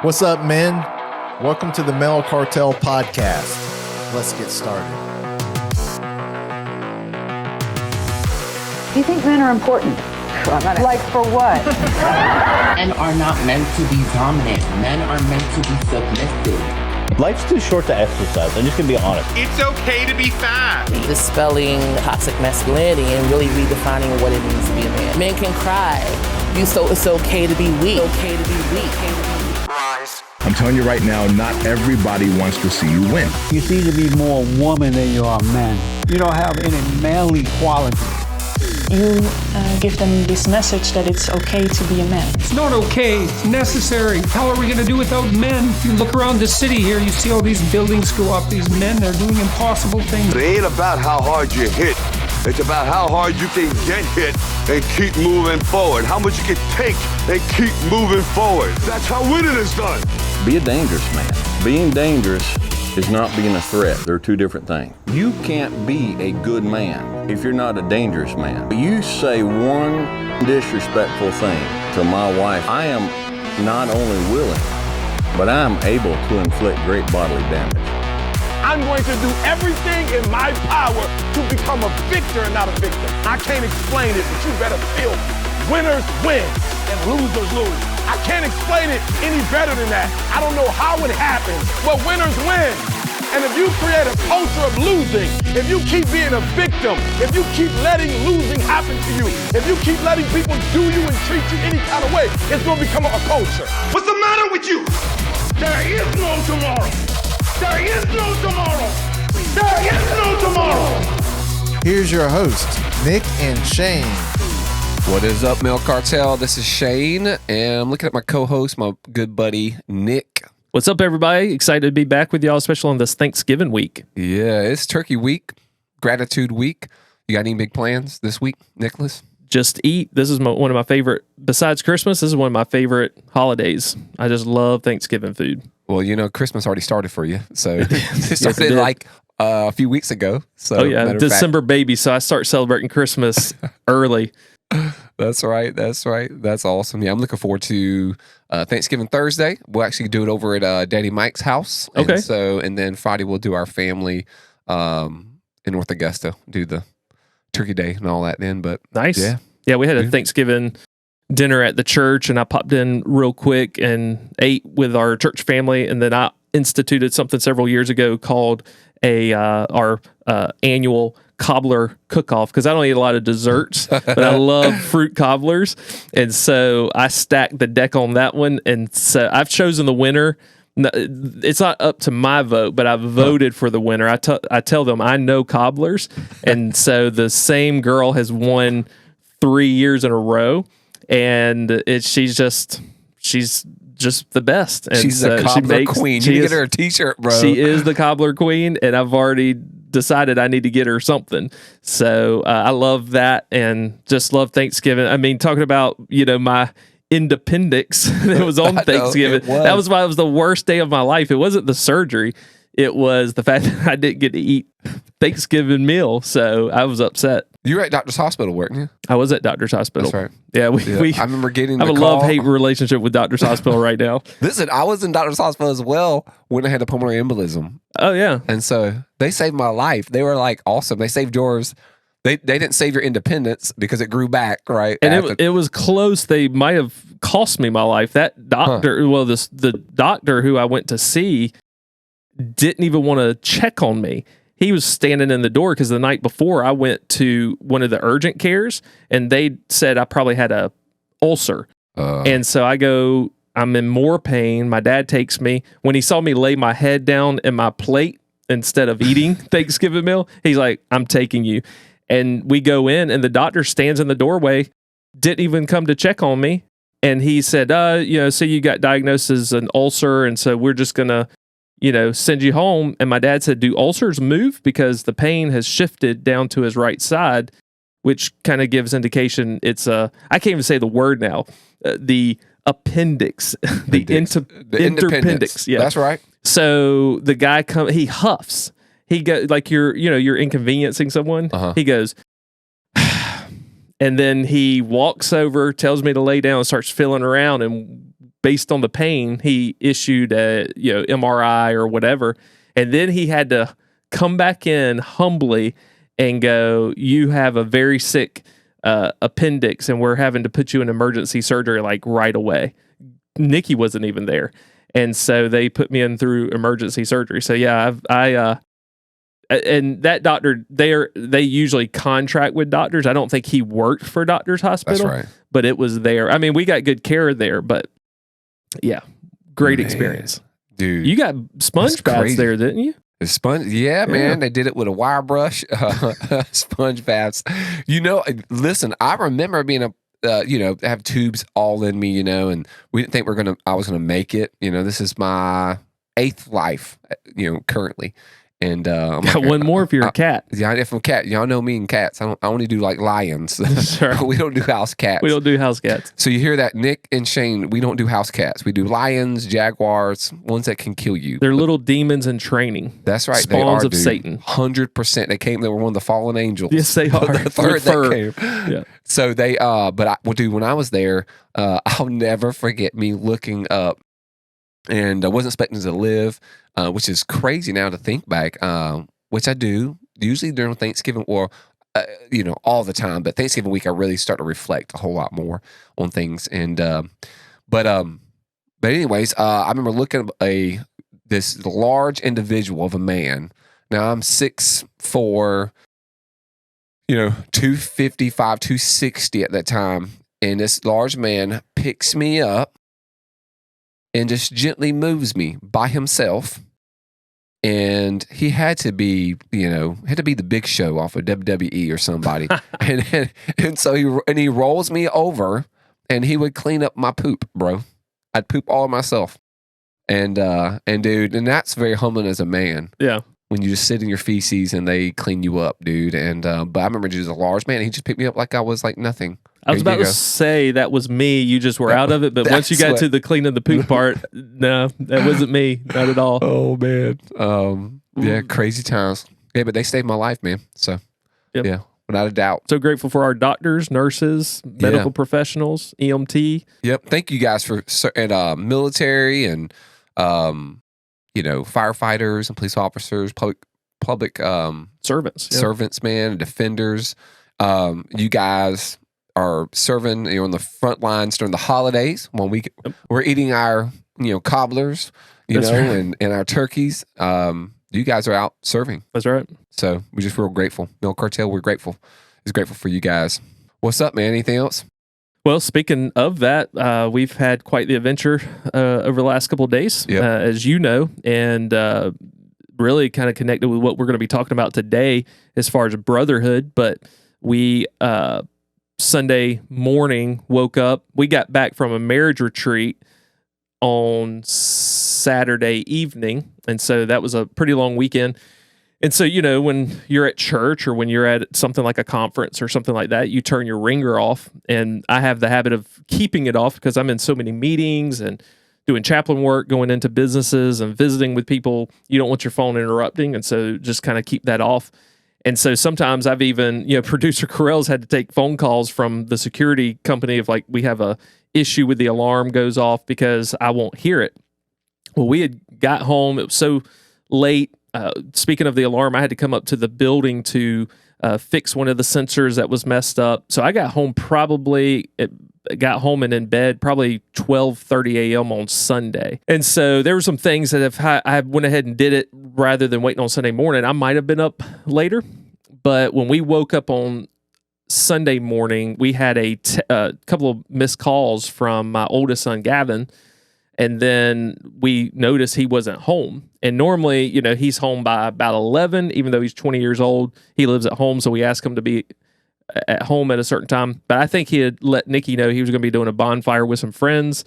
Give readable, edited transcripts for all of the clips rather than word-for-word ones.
What's up, men? Welcome to the Male Cartel podcast. Let's get started. Do you think men are important? Like for what? Men are not meant to be dominant. Men are meant to be submissive. Life's too short to exercise. I'm just gonna be honest. It's okay to be fat. Dispelling toxic masculinity and really redefining what it means to be a man. Men can cry. So it's okay to be weak. It's okay to be weak. I'm telling you right now, not everybody wants to see you win. You seem to be more woman than you are man. You don't have any manly qualities. You give them this message that it's okay to be a man. It's not okay, it's necessary. How are we going to do without men? If you look around the city here, you see all these buildings go up, these men, they're doing impossible things. It ain't about how hard you hit. It's about how hard you can get hit and keep moving forward. How much you can take and keep moving forward. That's how winning is done. Be a dangerous man. Being dangerous is not being a threat. They're two different things. You can't be a good man if you're not a dangerous man. You say one disrespectful thing to my wife, I am not only willing, but I'm able to inflict great bodily damage. I'm going to do everything in my power to become a victor and not a victim. I can't explain it, but you better feel me. Winners win and losers lose. I can't explain it any better than that. I don't know how it happens, but winners win. And if you create a culture of losing, if you keep being a victim, if you keep letting losing happen to you, if you keep letting people do you and treat you any kind of way, it's going to become a culture. What's the matter with you? There is no tomorrow. There is no tomorrow. There is no tomorrow. Here's your host, Nick and Shane. What is up, Male Cartel? This is Shane, and I'm looking at my co-host, my good buddy, Nick. What's up, everybody? Excited to be back with y'all, especially on this Thanksgiving week. Yeah, it's Turkey week, Gratitude week. You got any big plans this week, Nicholas? Just eat. This is one of my favorite, besides Christmas, this is one of my favorite holidays. I just love Thanksgiving food. Well, you know, Christmas already started for you, so it started like a few weeks ago. So, oh, yeah, December baby, so I start celebrating Christmas early. That's right. That's awesome. Yeah, I'm looking forward to Thanksgiving Thursday. We'll actually do it over at Daddy Mike's house. Okay. And then Friday we'll do our family in North Augusta, do the Turkey Day and all that then. But nice. Yeah, we had a Thanksgiving dinner at the church, and I popped in real quick and ate with our church family, and then I instituted something several years ago called our annual cobbler cook-off, because I don't eat a lot of desserts, but I love fruit cobblers, and so I stacked the deck on that one, and so I've chosen the winner. It's not up to my vote, but I voted for the winner. I tell them I know cobblers, and so the same girl has won 3 years in a row, and she's just the best. And she's the cobbler queen. You get her a t-shirt, bro. She is the cobbler queen, and I've already decided I need to get her something. So I love that, and just love Thanksgiving. I mean, talking about, my independence that was on Thanksgiving. That was why it was the worst day of my life. It wasn't the surgery. It was the fact that I didn't get to eat Thanksgiving meal. So I was upset. You were at Doctor's Hospital, weren't you? I was at Doctor's Hospital. That's right. Yeah, we I remember getting I have the a call. love-hate relationship with Doctor's Hospital right now. Listen, I was in Doctor's Hospital as well when I had a pulmonary embolism. Oh, yeah. And so they saved my life. They were like awesome. They saved yours. They didn't save your independence because it grew back, right? And it was close. They might have cost me my life. That doctor, the doctor who I went to see didn't even want to check on me. He was standing in the door because the night before I went to one of the urgent cares, and they said I probably had a ulcer. And so I go, I'm in more pain. My dad takes me. When he saw me lay my head down in my plate instead of eating Thanksgiving meal, he's like, I'm taking you. And we go in, and the doctor stands in the doorway, didn't even come to check on me. And he said, so you got diagnosed as an ulcer, and so we're just going to, send you home. And my dad said, do ulcers move? Because the pain has shifted down to his right side, which kind of gives indication it's I can't even say the word now, the appendix, the interappendix. Yeah, that's right. So the guy he huffs. He goes like you're inconveniencing someone. He goes, And then he walks over, tells me to lay down, and starts feeling around. And based on the pain, he issued a MRI or whatever. And then he had to come back in humbly and go, "You have a very sick appendix, and we're having to put you in emergency surgery like right away." Nikki wasn't even there, and so they put me in through emergency surgery. So yeah, and that doctor, they usually contract with doctors. I don't think he worked for Doctors Hospital. That's right. But it was there. I mean, we got good care there, but yeah, great experience. Dude. You got sponge baths there, didn't you? The sponge, yeah, man. They did it with a wire brush, sponge baths. Listen, I remember being have tubes all in me, and we didn't think I was gonna make it. This is my 8th life, currently. And got one more if you're a cat. Yeah, if I'm a cat, y'all know me and cats. I only do like lions. Sure. We don't do house cats. We don't do house cats. So you hear that, Nick and Shane? We don't do house cats. We do lions, jaguars, ones that can kill you. They're little demons in training. That's right. Spawns they are, of dude. Satan. 100%. They were one of the fallen angels. Yes, they are. The third that came. Yeah. So they, when I was there, I'll never forget me looking up, and I wasn't expecting to live. Which is crazy now to think back, which I do usually during Thanksgiving or, all the time. But Thanksgiving week, I really start to reflect a whole lot more on things. And but anyways, I remember looking at this large individual of a man. Now I'm 6'4", 255, 260 at that time, and this large man picks me up and just gently moves me by himself. And he had to be, the Big Show off of WWE or somebody. and so he rolls me over, and he would clean up my poop, bro. I'd poop all myself. And dude, and that's very humbling as a man. Yeah. When you just sit in your feces and they clean you up, dude. And but I remember he was a large man. And he just picked me up like I was like nothing. I was about to say that was me. You just were out of it, but once you got to the cleaning the poop part, no, that wasn't me, not at all. Oh man, yeah, crazy times. Yeah, but they saved my life, man. So yeah, without a doubt. So grateful for our doctors, nurses, medical professionals, EMT. Yep, thank you guys for military and firefighters and police officers, public servants, man, defenders. You guys are serving on the front lines during the holidays when we're eating our cobblers and our turkeys. You guys are out serving. That's right. So we're just real grateful. Male Cartel, we're grateful. Is grateful for you guys. What's up, man? Anything else? Well, speaking of that, we've had quite the adventure over the last couple of days, as you know, and really kind of connected with what we're going to be talking about today as far as Brotherhood. But we Sunday morning woke up. We got back from a marriage retreat on Saturday evening, and so that was a pretty long weekend. And so, when you're at church or when you're at something like a conference or something like that, you turn your ringer off. And I have the habit of keeping it off because I'm in so many meetings and doing chaplain work, going into businesses and visiting with people. You don't want your phone interrupting. And so just kind of keep that off. And so sometimes I've even, producer Carell's had to take phone calls from the security company of like, we have a issue with the alarm goes off because I won't hear it. Well, we had got home. It was so late. Speaking of the alarm, I had to come up to the building to fix one of the sensors that was messed up. So I got home and in bed probably 12:30 a.m. on Sunday. And so there were some things that if I went ahead and did it rather than waiting on Sunday morning, I might have been up later. But when we woke up on Sunday morning, we had a couple of missed calls from my oldest son, Gavin. And then we noticed he wasn't home. And normally, he's home by about 11, even though he's 20 years old. He lives at home, so we asked him to be at home at a certain time. But I think he had let Nikki know he was going to be doing a bonfire with some friends,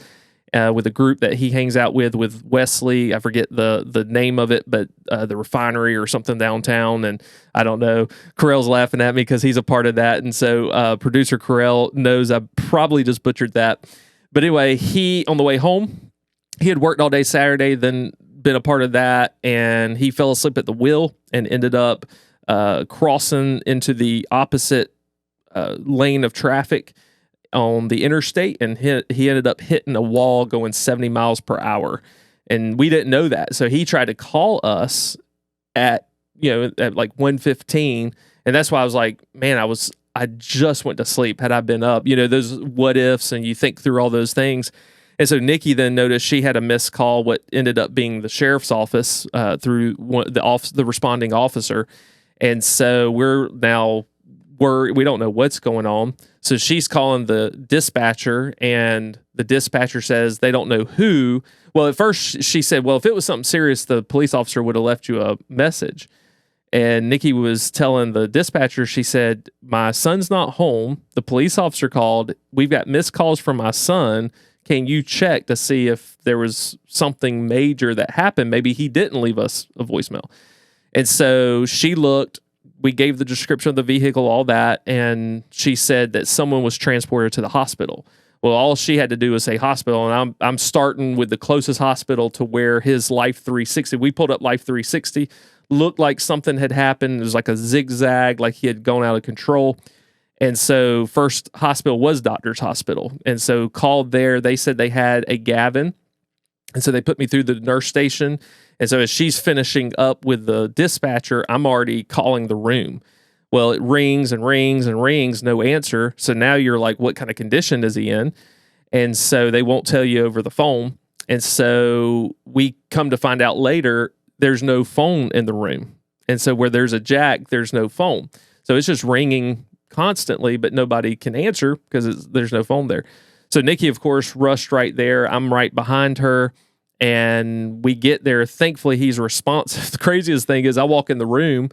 with a group that he hangs out with Wesley. I forget the name of it, but the refinery or something downtown. And I don't know. Carell's laughing at me because he's a part of that. And so producer Carell knows I probably just butchered that. But anyway, he, on the way home, he had worked all day Saturday, then been a part of that, and he fell asleep at the wheel and ended up crossing into the opposite lane of traffic on the interstate, and he ended up hitting a wall going 70 miles per hour. And we didn't know that. So he tried to call us at like 1:15. And that's why I was like, man, I just went to sleep had I been up. Those what ifs, and you think through all those things. And so Nikki then noticed she had a missed call, what ended up being the sheriff's office through the responding officer. And so we don't know what's going on. So she's calling the dispatcher, and the dispatcher says they don't know who. Well, at first she said, well, if it was something serious, the police officer would have left you a message. And Nikki was telling the dispatcher, she said, my son's not home. The police officer called. We've got missed calls from my son. Can you check to see if there was something major that happened? Maybe he didn't leave us a voicemail. And so she looked. We gave the description of the vehicle, all that, and she said that someone was transported to the hospital. Well, all she had to do was say hospital, and I'm starting with the closest hospital to where his Life 360. We pulled up Life 360. Looked like something had happened. It was like a zigzag, like he had gone out of control. And so first hospital was Doctor's Hospital. And so called there. They said they had a Gavin. And so they put me through the nurse station. And so as she's finishing up with the dispatcher, I'm already calling the room. Well, it rings and rings and rings, no answer. So now you're like, what kind of condition is he in? And so they won't tell you over the phone. And so we come to find out later, there's no phone in the room. And so where there's a jack, there's no phone. So it's just ringing constantly, but nobody can answer because there's no phone there. So Nikki, of course, rushed right there. I'm right behind her, and we get there. Thankfully, he's responsive. The craziest thing is I walk in the room.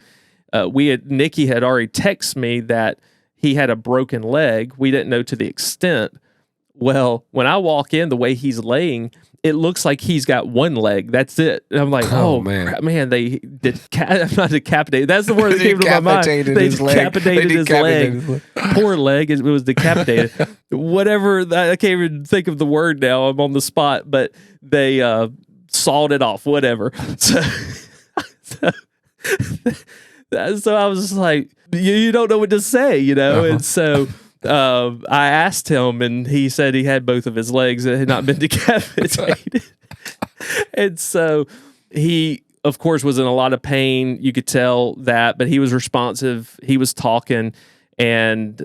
Nikki had already texted me that he had a broken leg. We didn't know to the extent. Well, when I walk in, the way he's laying, it looks like he's got one leg. That's it. And I'm like, oh man, crap, man, they not decapitated. That's the word that came to my mind. They decapitated his leg. Poor leg. It was decapitated. Whatever. I can't even think of the word now. I'm on the spot, but they sawed it off. Whatever. So I was just like, you don't know what to say, And so I asked him, and he said he had both of his legs that had not been decapitated. And so he, of course, was in a lot of pain. You could tell that, but he was responsive. He was talking, and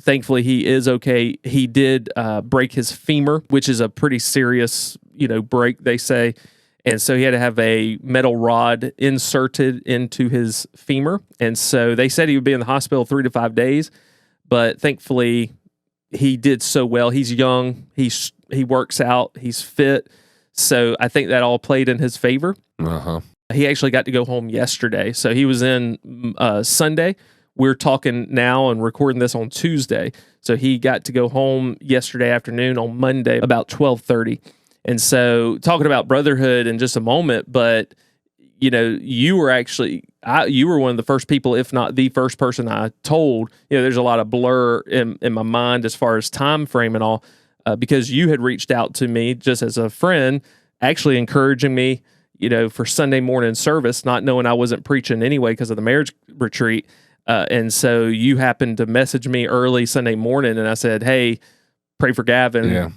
thankfully he is okay. He did break his femur, which is a pretty serious, break, they say. And so he had to have a metal rod inserted into his femur. And so they said he would be in the hospital 3 to 5 days. But thankfully, he did so well. He's young. He works out. He's fit. So I think that all played in his favor. Uh-huh. He actually got to go home yesterday. So he was in Sunday. We're talking now and recording this on Tuesday. So he got to go home yesterday afternoon on Monday about 12:30. And so talking about Brotherhood in just a moment, but you were actually, you were one of the first people, if not the first person I told. There's a lot of blur in my mind as far as time frame and all, because you had reached out to me just as a friend, actually encouraging me, for Sunday morning service, not knowing I wasn't preaching anyway because of the marriage retreat. And so you happened to message me early Sunday morning, and I said, hey, pray for Gavin. Yeah.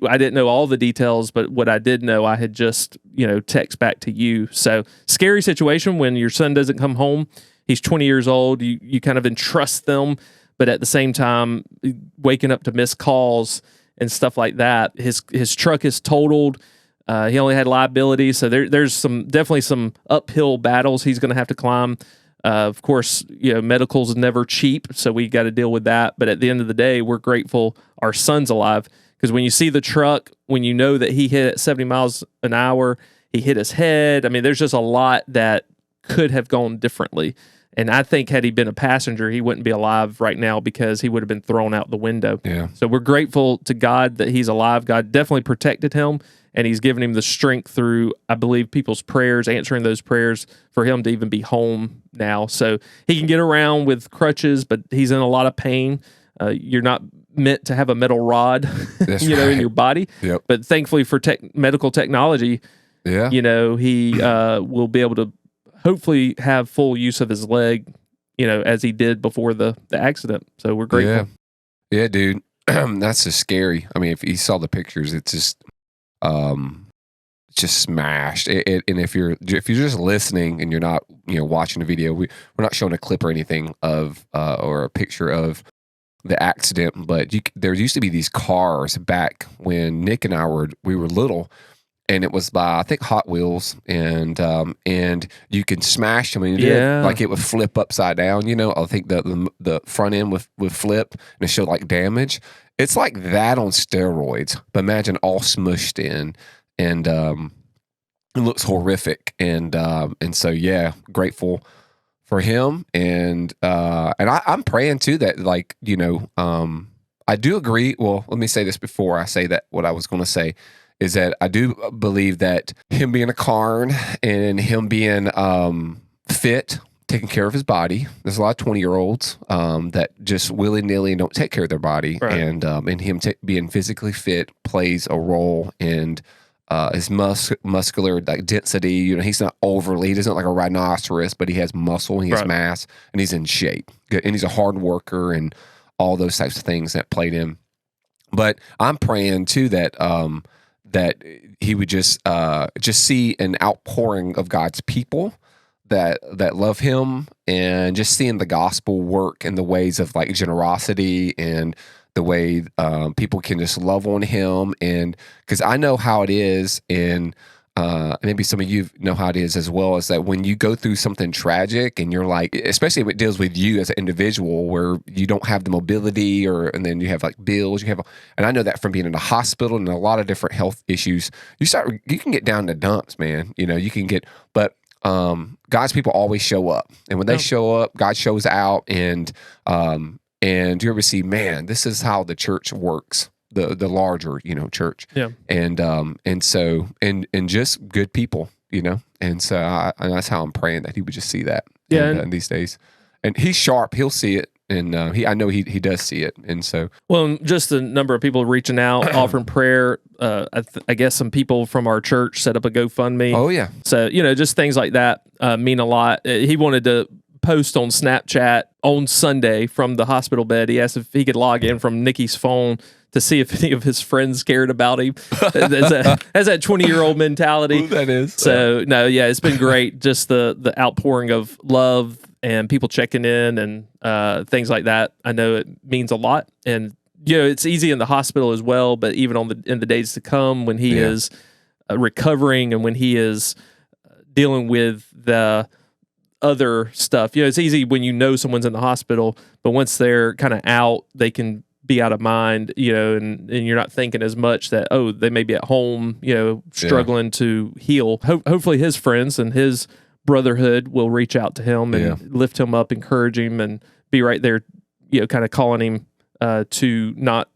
I didn't know all the details, but what I did know, I had just, text back to you. So scary situation when your son doesn't come home. He's 20 years old. You kind of entrust them, but at the same time, waking up to missed calls and stuff like that. His truck is totaled. He only had liability. So there's definitely some uphill battles he's going to have to climb. Of course, medical's never cheap, so we got to deal with that. But at the end of the day, we're grateful our son's alive, because when you see the truck, when you know that he hit at 70 miles an hour, he hit his head. I mean, there's just a lot that could have gone differently. And I think had he been a passenger, he wouldn't be alive right now because he would have been thrown out the window. Yeah. So we're grateful to God that he's alive. God definitely protected him, and he's given him the strength through, I believe, people's prayers, answering those prayers for him to even be home now. So he can get around with crutches, but he's in a lot of pain. You're not meant to have a metal rod, That's in right. your body. Yep. But thankfully for medical technology, yeah, he will be able to hopefully have full use of his leg, as he did before the accident. So we're grateful. Yeah, dude. That's just scary. I mean, if you saw the pictures, it's just smashed. And if you're just listening and you're not watching the video, we're not showing a clip or anything of or a picture of the accident. But there used to be these cars back when Nick and I were little, and it was by, I think, Hot Wheels, and you can smash them, and it would flip upside down. I think the front end would flip, and it showed like damage. It's like that on steroids, but imagine all smushed in, and it looks horrific. And so grateful for him, and I'm praying too that I do agree. Well, let me say this before I say that. What I was going to say is that I do believe that him being a carn and him being fit, taking care of his body. There's a lot of 20-year-olds that just willy-nilly don't take care of their body, right. And him being physically fit plays a role in his muscular density. He's not overly. He doesn't look like a rhinoceros, but he has muscle, he has mass, and he's in shape. Good, and he's a hard worker, and all those types of things that played him. But I'm praying too that that he would just see an outpouring of God's people that love him, and just seeing the gospel work in the ways of like generosity and the way people can just love on him. And because I know how it is, and maybe some of you know how it is as well, is that when you go through something tragic and you're like, especially if it deals with you as an individual, where you don't have the mobility, and then you have like bills, and I know that from being in the hospital and a lot of different health issues, you can get down to dumps, man. You can get, but God's people always show up, and when they show up, God shows out. And you ever see, man, this is how the church works, the larger, church. Yeah. And so just good people, and so and that's how I'm praying that he would just see that in these days. And he's sharp, he'll see it. And I know he does see it. And so, well, just the number of people reaching out, offering prayer. I guess some people from our church set up a GoFundMe. Oh yeah. So just things like that mean a lot. He wanted to post on Snapchat on Sunday from the hospital bed. He asked if he could log in from Nikki's phone to see if any of his friends cared about him. Has that 20-year-old mentality. Ooh, that is. So it's been great. Just the outpouring of love and people checking in and things like that. I know it means a lot. And it's easy in the hospital as well, but even in the days to come, when he is recovering and when he is dealing with the other stuff. It's easy when someone's in the hospital, but once they're kind of out, they can be out of mind, and you're not thinking as much that, they may be at home, struggling to heal. Hopefully his friends and his Brotherhood will reach out to him and lift him up, encourage him, and be right there, kind of calling him to not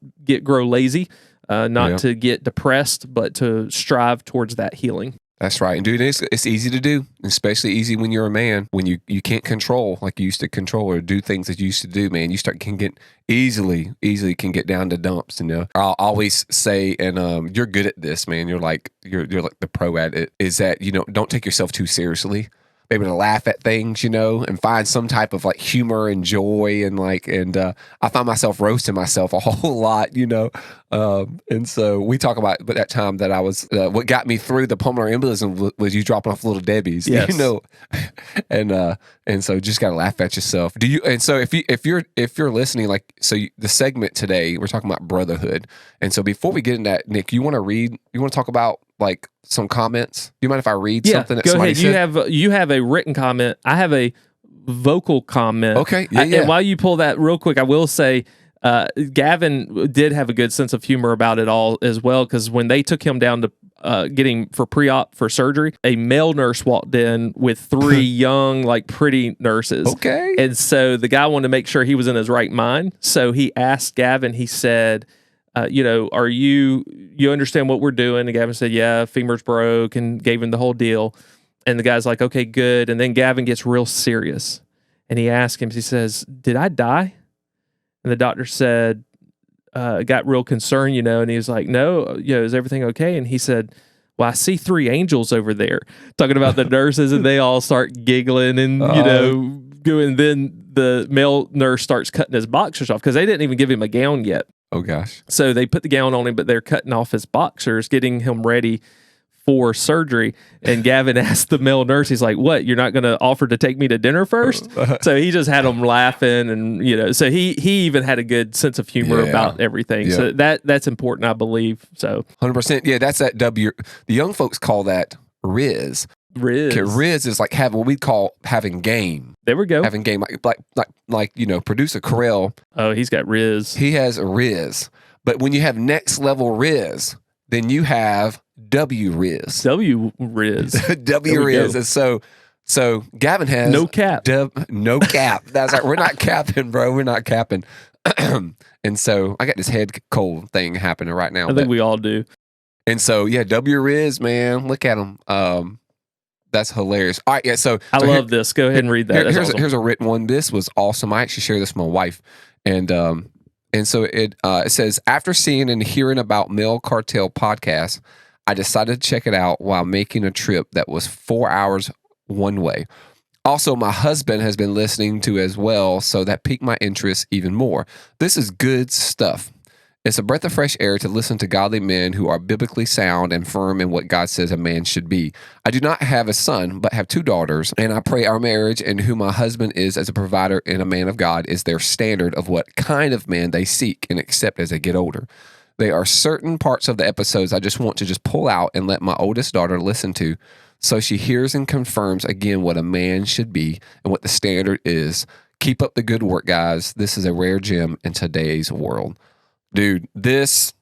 grow lazy, not to get depressed, but to strive towards that healing. That's right. And dude, it's easy to do, especially easy when you're a man, when you can't control like you used to control or do things that you used to do, man. You can get easily can get down to dumps. I'll always say, and you're good at this, man. You're like the pro at it, is that, don't take yourself too seriously. Maybe to laugh at things, and find some type of like humor and joy, and I find myself roasting myself a whole lot, and so we talk about that time that I was what got me through the pulmonary embolism was you dropping off Little Debbie's, yes. and so just gotta laugh at yourself. Do you? And so if you're listening, the segment today we're talking about brotherhood, and so before we get into that, Nick, you want to talk about like some comments? Do you mind if I read something that somebody said? Go ahead. You have a written comment. I have a vocal comment. Okay. Yeah. And while you pull that real quick, I will say Gavin did have a good sense of humor about it all as well, because when they took him down to getting for pre-op for surgery, a male nurse walked in with 3 young, pretty nurses. Okay. And so the guy wanted to make sure he was in his right mind. So he asked Gavin, he said, are you understand what we're doing? And Gavin said, yeah, femur's broke, and gave him the whole deal. And the guy's like, okay, good. And then Gavin gets real serious, and he asked him, he says, did I die? And the doctor said, got real concerned, and he was like, no, is everything okay? And he said, well, I see 3 angels over there, talking about the nurses, and they all start giggling and, go, and then the male nurse starts cutting his boxers off because they didn't even give him a gown yet. Oh gosh. So they put the gown on him, but they're cutting off his boxers, getting him ready for surgery. And Gavin asked the male nurse, he's like, "What? You're not going to offer to take me to dinner first?" So he just had them laughing, and so he even had a good sense of humor about everything. Yeah. So that's important, I believe. So 100%. Yeah, that's that W. The young folks call that Riz. Riz. Okay, Riz is like having what we call having game. There we go. Having game, like producer Carell. Oh, he's got Riz. He has a Riz. But when you have next level Riz, then you have W Riz. W Riz. W Riz. And so Gavin has no cap. No cap. That's like, we're not capping, bro. We're not capping. And so I got this head cold thing happening right now. I think we all do. And so W Riz, man, look at him. That's hilarious. All right, yeah. So I love this. Go ahead and read that. Here's a written one. This was awesome. I actually shared this with my wife, and so it says, after seeing and hearing about Male Cartel podcast, I decided to check it out while making a trip that was 4 hours one way. Also, my husband has been listening to as well, so that piqued my interest even more. This is good stuff. It's a breath of fresh air to listen to godly men who are biblically sound and firm in what God says a man should be. I do not have a son, but have 2 daughters, and I pray our marriage and who my husband is as a provider and a man of God is their standard of what kind of man they seek and accept as they get older. There are certain parts of the episodes I just want to pull out and let my oldest daughter listen to, so she hears and confirms again what a man should be and what the standard is. Keep up the good work, guys. This is a rare gem in today's world. Dude, this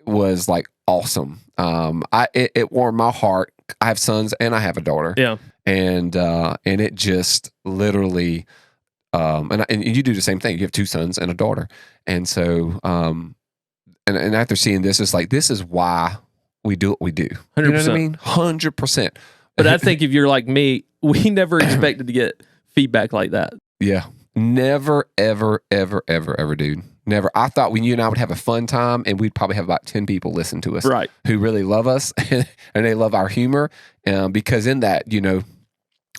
was like awesome. It warmed my heart. I have sons and I have a daughter. Yeah. And it just literally, and you do the same thing. You have 2 sons and a daughter. And so, and after seeing this, it's like, this is why we do what we do. 100%. You know what I mean? 100%. But I think if you're like me, we never expected to get feedback like that. Yeah. Never, ever, ever, ever, ever, dude. Never. I thought you and I would have a fun time, and we'd probably have about 10 people listen to us, right? Who really love us and they love our humor, because in that,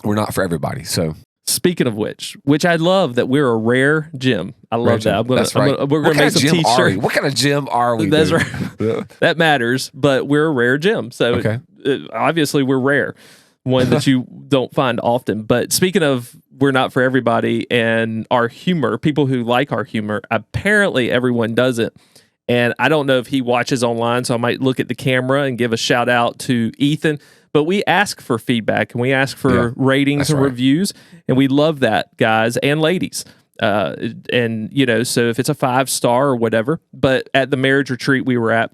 we're not for everybody. So, speaking of which I love that we're a rare gem. I love that. We're gonna make some t-shirts. What kind of gem are we? That's right. That matters, but we're a rare gem. So obviously we're rare. One that you don't find often. But speaking of we're not for everybody and our humor, people who like our humor, apparently everyone doesn't. And I don't know if he watches online, so I might look at the camera and give a shout out to Ethan. But we ask for feedback and we ask for ratings and reviews. And we love that, guys and ladies. And, so if it's a 5-star or whatever. But at the marriage retreat we were at,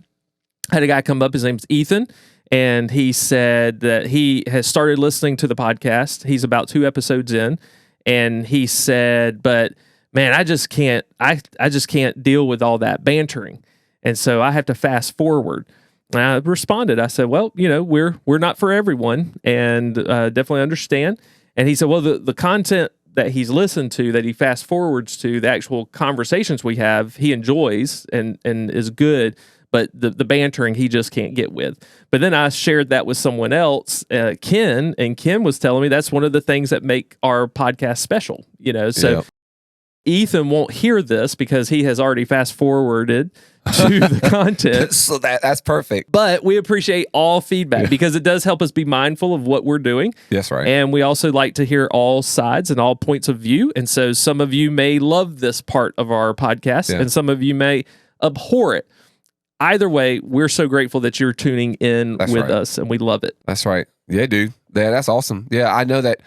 I had a guy come up. His name's Ethan. And he said that he has started listening to the podcast. He's about 2 episodes in. And he said, but man, I just can't deal with all that bantering. And so I have to fast forward. And I responded. I said, well, we're not for everyone, and definitely understand. And he said, well, the content that he's listened to, that he fast forwards to, the actual conversations we have, he enjoys and is good. But the bantering he just can't get with. But then I shared that with someone else, Ken, and Ken was telling me that's one of the things that make our podcast special. So Ethan won't hear this because he has already fast forwarded to the content. So that's perfect. But we appreciate all feedback because it does help us be mindful of what we're doing. That's right. And we also like to hear all sides and all points of view. And so some of you may love this part of our podcast and some of you may abhor it. Either way, we're so grateful that you're tuning in with us, and we love it. That's right. Yeah, dude. Yeah, that's awesome. Yeah, I know that,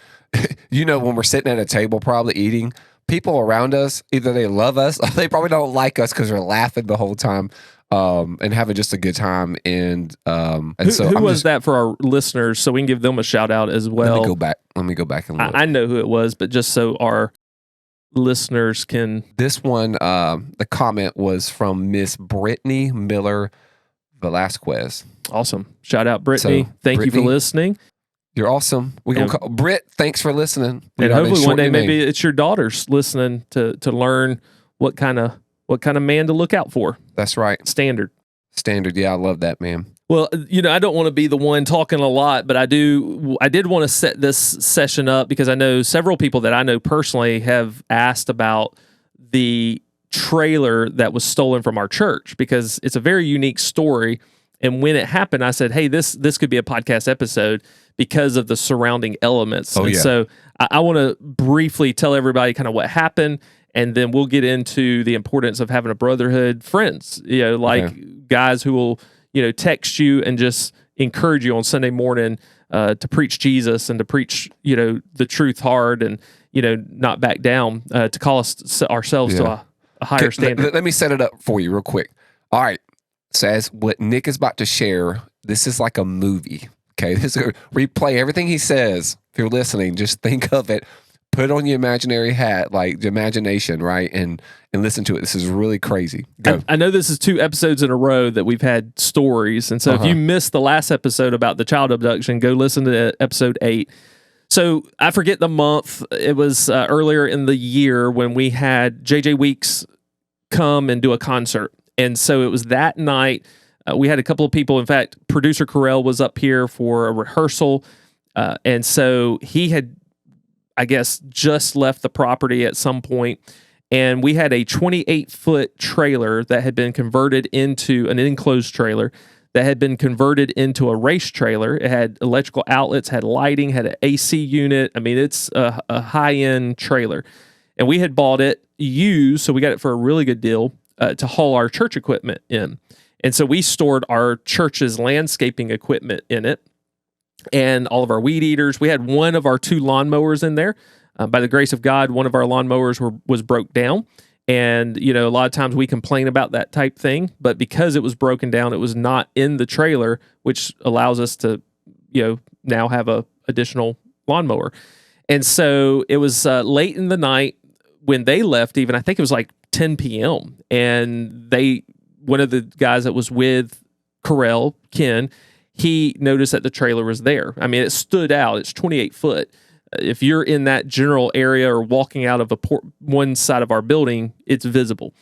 when we're sitting at a table probably eating, people around us, either they love us or they probably don't like us because we're laughing the whole time and having just a good time. And who was that for our listeners so we can give them a shout out as well? Let me go back and look. I know who it was, but just so our listeners can. This one, the comment was from Miss Brittany Miller Velasquez. Awesome. Shout out, Brittany. Thank you for listening. You're awesome. We can call Britt. Thanks for listening. And hopefully one day maybe it's your daughters listening to learn what kind of man to look out for. That's right. Standard. Yeah, I love that, man. Well, I don't want to be the one talking a lot, but I did want to set this session up because I know several people that I know personally have asked about the trailer that was stolen from our church, because it's a very unique story. And when it happened, I said, hey, this could be a podcast episode because of the surrounding elements. Oh, and yeah. so I want to briefly tell everybody kind of what happened, and then we'll get into the importance of having a brotherhood, friends, guys who will, text you and just encourage you on Sunday morning to preach Jesus and to preach, the truth hard and, not back down, to call ourselves to a higher standard. Let me set it up for you real quick. All right. So as what Nick is about to share, this is like a movie. Okay. This is replay everything he says. If you're listening, just think of it. Put on your imaginary hat, like the imagination, right? And listen to it. This is really crazy. Go. I know this is 2 episodes in a row that we've had stories. And so if you missed the last episode about the child abduction, go listen to episode 8. So I forget the month. It was earlier in the year when we had JJ Weeks come and do a concert. And so it was that night. We had a couple of people. In fact, producer Carell was up here for a rehearsal. And so he had, I guess, just left the property at some point, and we had a 28-foot trailer that had been converted into an enclosed trailer that had been converted into a race trailer. It had electrical outlets, had lighting, had an AC unit. I mean, it's a high-end trailer, and we had bought it used, so we got it for a really good deal to haul our church equipment in. And so we stored our church's landscaping equipment in it, and all of our weed eaters. We had one of our 2 lawnmowers in there. By the grace of God, one of our lawnmowers was broke down. And, a lot of times we complain about that type thing, but because it was broken down, it was not in the trailer, which allows us to, now have a additional lawnmower. And so it was late in the night when they left, even, I think it was like 10 p.m. And one of the guys that was with Carell, Ken, he noticed that the trailer was there. I mean, it stood out. It's 28 foot. If you're in that general area or walking out of one side of our building, it's visible.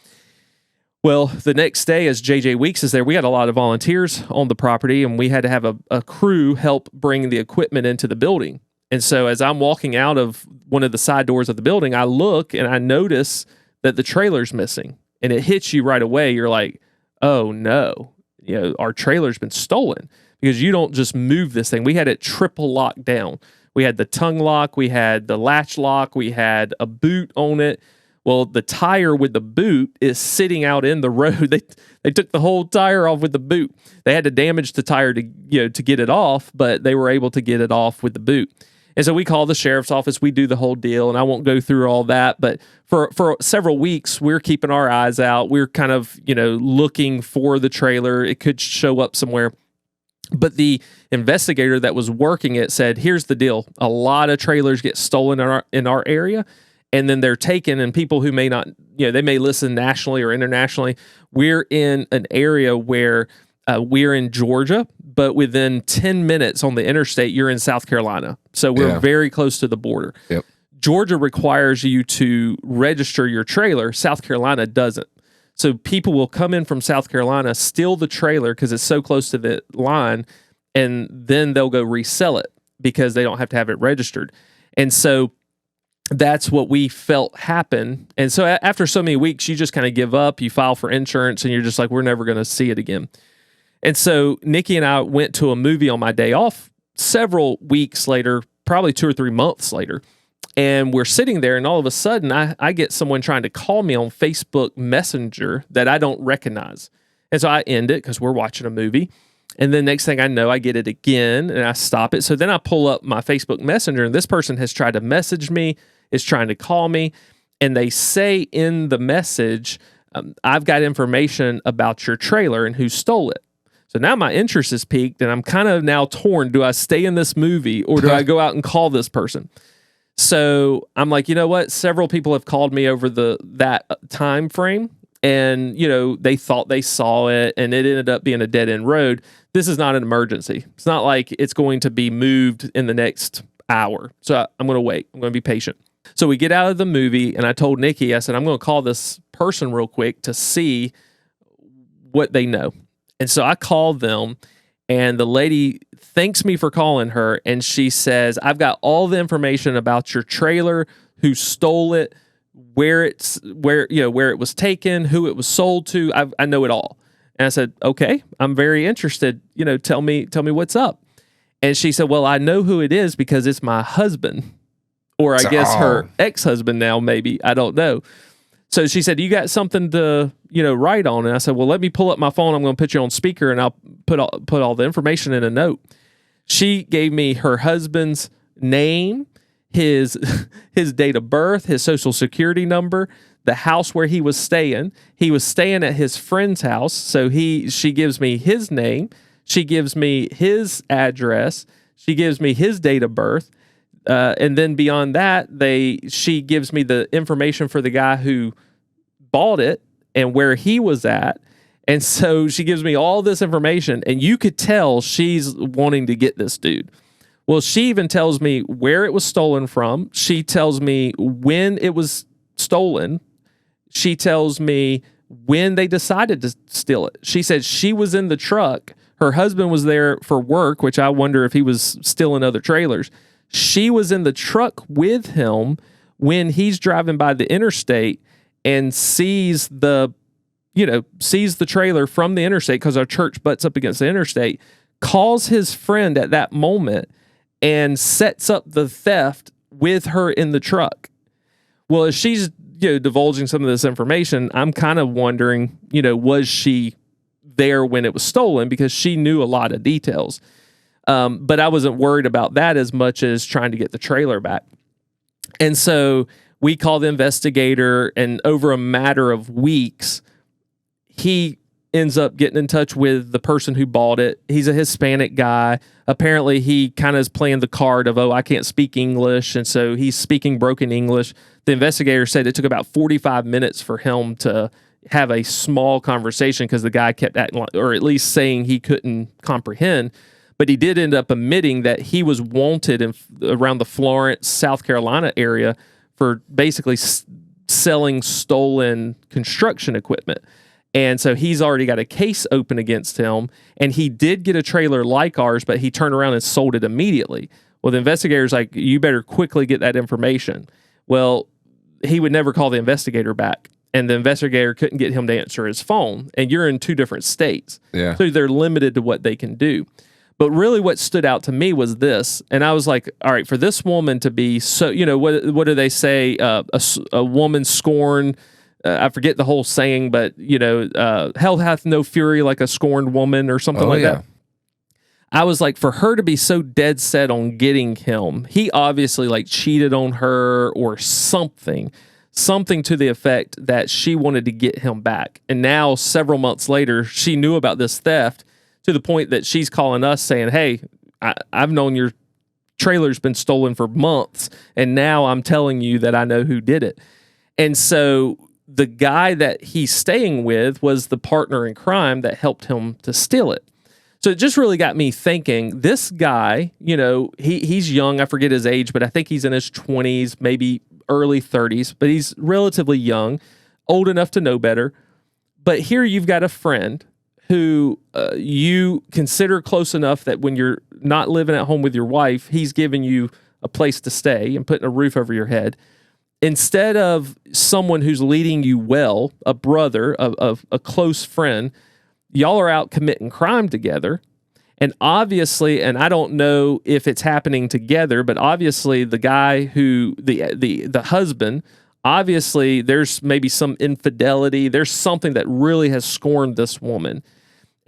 Well, the next day, as JJ Weeks is there, we had a lot of volunteers on the property, and we had to have a crew help bring the equipment into the building. And so as I'm walking out of one of the side doors of the building, I look and I notice that the trailer's missing. And it hits you right away. You're like, oh no, our trailer's been stolen. Because you don't just move this thing. We had it triple locked down. We had the tongue lock, we had the latch lock, we had a boot on it. Well, the tire with the boot is sitting out in the road. They took the whole tire off with the boot. They had to damage the tire to get it off, but they were able to get it off with the boot. And so we call the sheriff's office. We do the whole deal, and I won't go through all that. But for several weeks, we're keeping our eyes out. We're kind of looking for the trailer. It could show up somewhere. But the investigator that was working it said, here's the deal. A lot of trailers get stolen in our area, and then they're taken, and people who may not, they may listen nationally or internationally. We're in an area where we're in Georgia, but within 10 minutes on the interstate, you're in South Carolina. So we're very close to the border. Yep. Georgia requires you to register your trailer. South Carolina doesn't. So people will come in from South Carolina, steal the trailer because it's so close to the line, and then they'll go resell it because they don't have to have it registered. And so that's what we felt happen. And so after so many weeks, you just kind of give up. You file for insurance, and you're just like, we're never going to see it again. And so Nikki and I went to a movie on my day off several weeks later, probably 2 or 3 months later. And we're sitting there, and all of a sudden, I get someone trying to call me on Facebook Messenger that I don't recognize. And so I end it because we're watching a movie. And then next thing I know, I get it again, and I stop it. So then I pull up my Facebook Messenger, and this person has tried to message me, is trying to call me. And they say in the message, I've got information about your trailer and who stole it. So now my interest is piqued, and I'm kind of now torn. Do I stay in this movie, or do I go out and call this person? So I'm like, you know what? Several people have called me over that time frame, and they thought they saw it, and it ended up being a dead end road. This is not an emergency. It's not like it's going to be moved in the next hour. So I'm going to wait. I'm going to be patient. So we get out of the movie, and I told Nikki, I said, I'm going to call this person real quick to see what they know. And so I called them, And the lady thanks me for calling her, and she says, I've got all the information about your trailer, who stole it, where it was taken, who it was sold to. I know it all. And I said, okay, I'm very interested. Tell me what's up. And she said, well, I know who it is because it's my husband, or I guess her ex-husband now, maybe. I don't know. So she said, you got something to, write on? And I said, well, let me pull up my phone. I'm going to put you on speaker and I'll put all the information in a note. She gave me her husband's name, his date of birth, his social security number, the house where he was staying. He was staying at his friend's house. So she gives me his name. She gives me his address. She gives me his date of birth. And then beyond that, she gives me the information for the guy who bought it and where he was at. And so she gives me all this information, and you could tell she's wanting to get this dude. Well, she even tells me where it was stolen from. She tells me when it was stolen. She tells me when they decided to steal it. She said she was in the truck. Her husband was there for work, which I wonder if he was stealing other trailers. She was in the truck with him when he's driving by the interstate and sees the trailer from the interstate, because our church butts up against the interstate, calls his friend at that moment and sets up the theft with her in the truck. Well, as she's divulging some of this information, I'm kind of wondering, was she there when it was stolen, because she knew a lot of details. But I wasn't worried about that as much as trying to get the trailer back. And so we called the investigator, and over a matter of weeks, he ends up getting in touch with the person who bought it. He's a Hispanic guy. Apparently, he kind of is playing the card of, I can't speak English. And so he's speaking broken English. The investigator said it took about 45 minutes for him to have a small conversation because the guy kept acting like, or at least saying he couldn't comprehend. But he did end up admitting that he was wanted around the Florence, South Carolina area for basically selling stolen construction equipment. And so he's already got a case open against him. And he did get a trailer like ours, but he turned around and sold it immediately. Well, the investigator's like, you better quickly get that information. Well, he would never call the investigator back. And the investigator couldn't get him to answer his phone. And you're in two different states. Yeah. So they're limited to what they can do. But really what stood out to me was this. And I was like, all right, for this woman to be so, what do they say? A woman scorned, I forget the whole saying, but, hell hath no fury like a scorned woman or something that. I was like, for her to be so dead set on getting him, he obviously cheated on her or something to the effect that she wanted to get him back. And now several months later, she knew about this theft, to the point that she's calling us saying, hey, I've known your trailer's been stolen for months, and now I'm telling you that I know who did it. And so the guy that he's staying with was the partner in crime that helped him to steal it. So it just really got me thinking, this guy, he's young, I forget his age, but I think he's in his 20s, maybe early 30s, but he's relatively young, old enough to know better. But here you've got a friend who you consider close enough that when you're not living at home with your wife, he's giving you a place to stay and putting a roof over your head. Instead of someone who's leading you well, a brother, a close friend, y'all are out committing crime together. And obviously, and I don't know if it's happening together, but obviously the guy who, the husband, obviously there's maybe some infidelity. There's something that really has scorned this woman.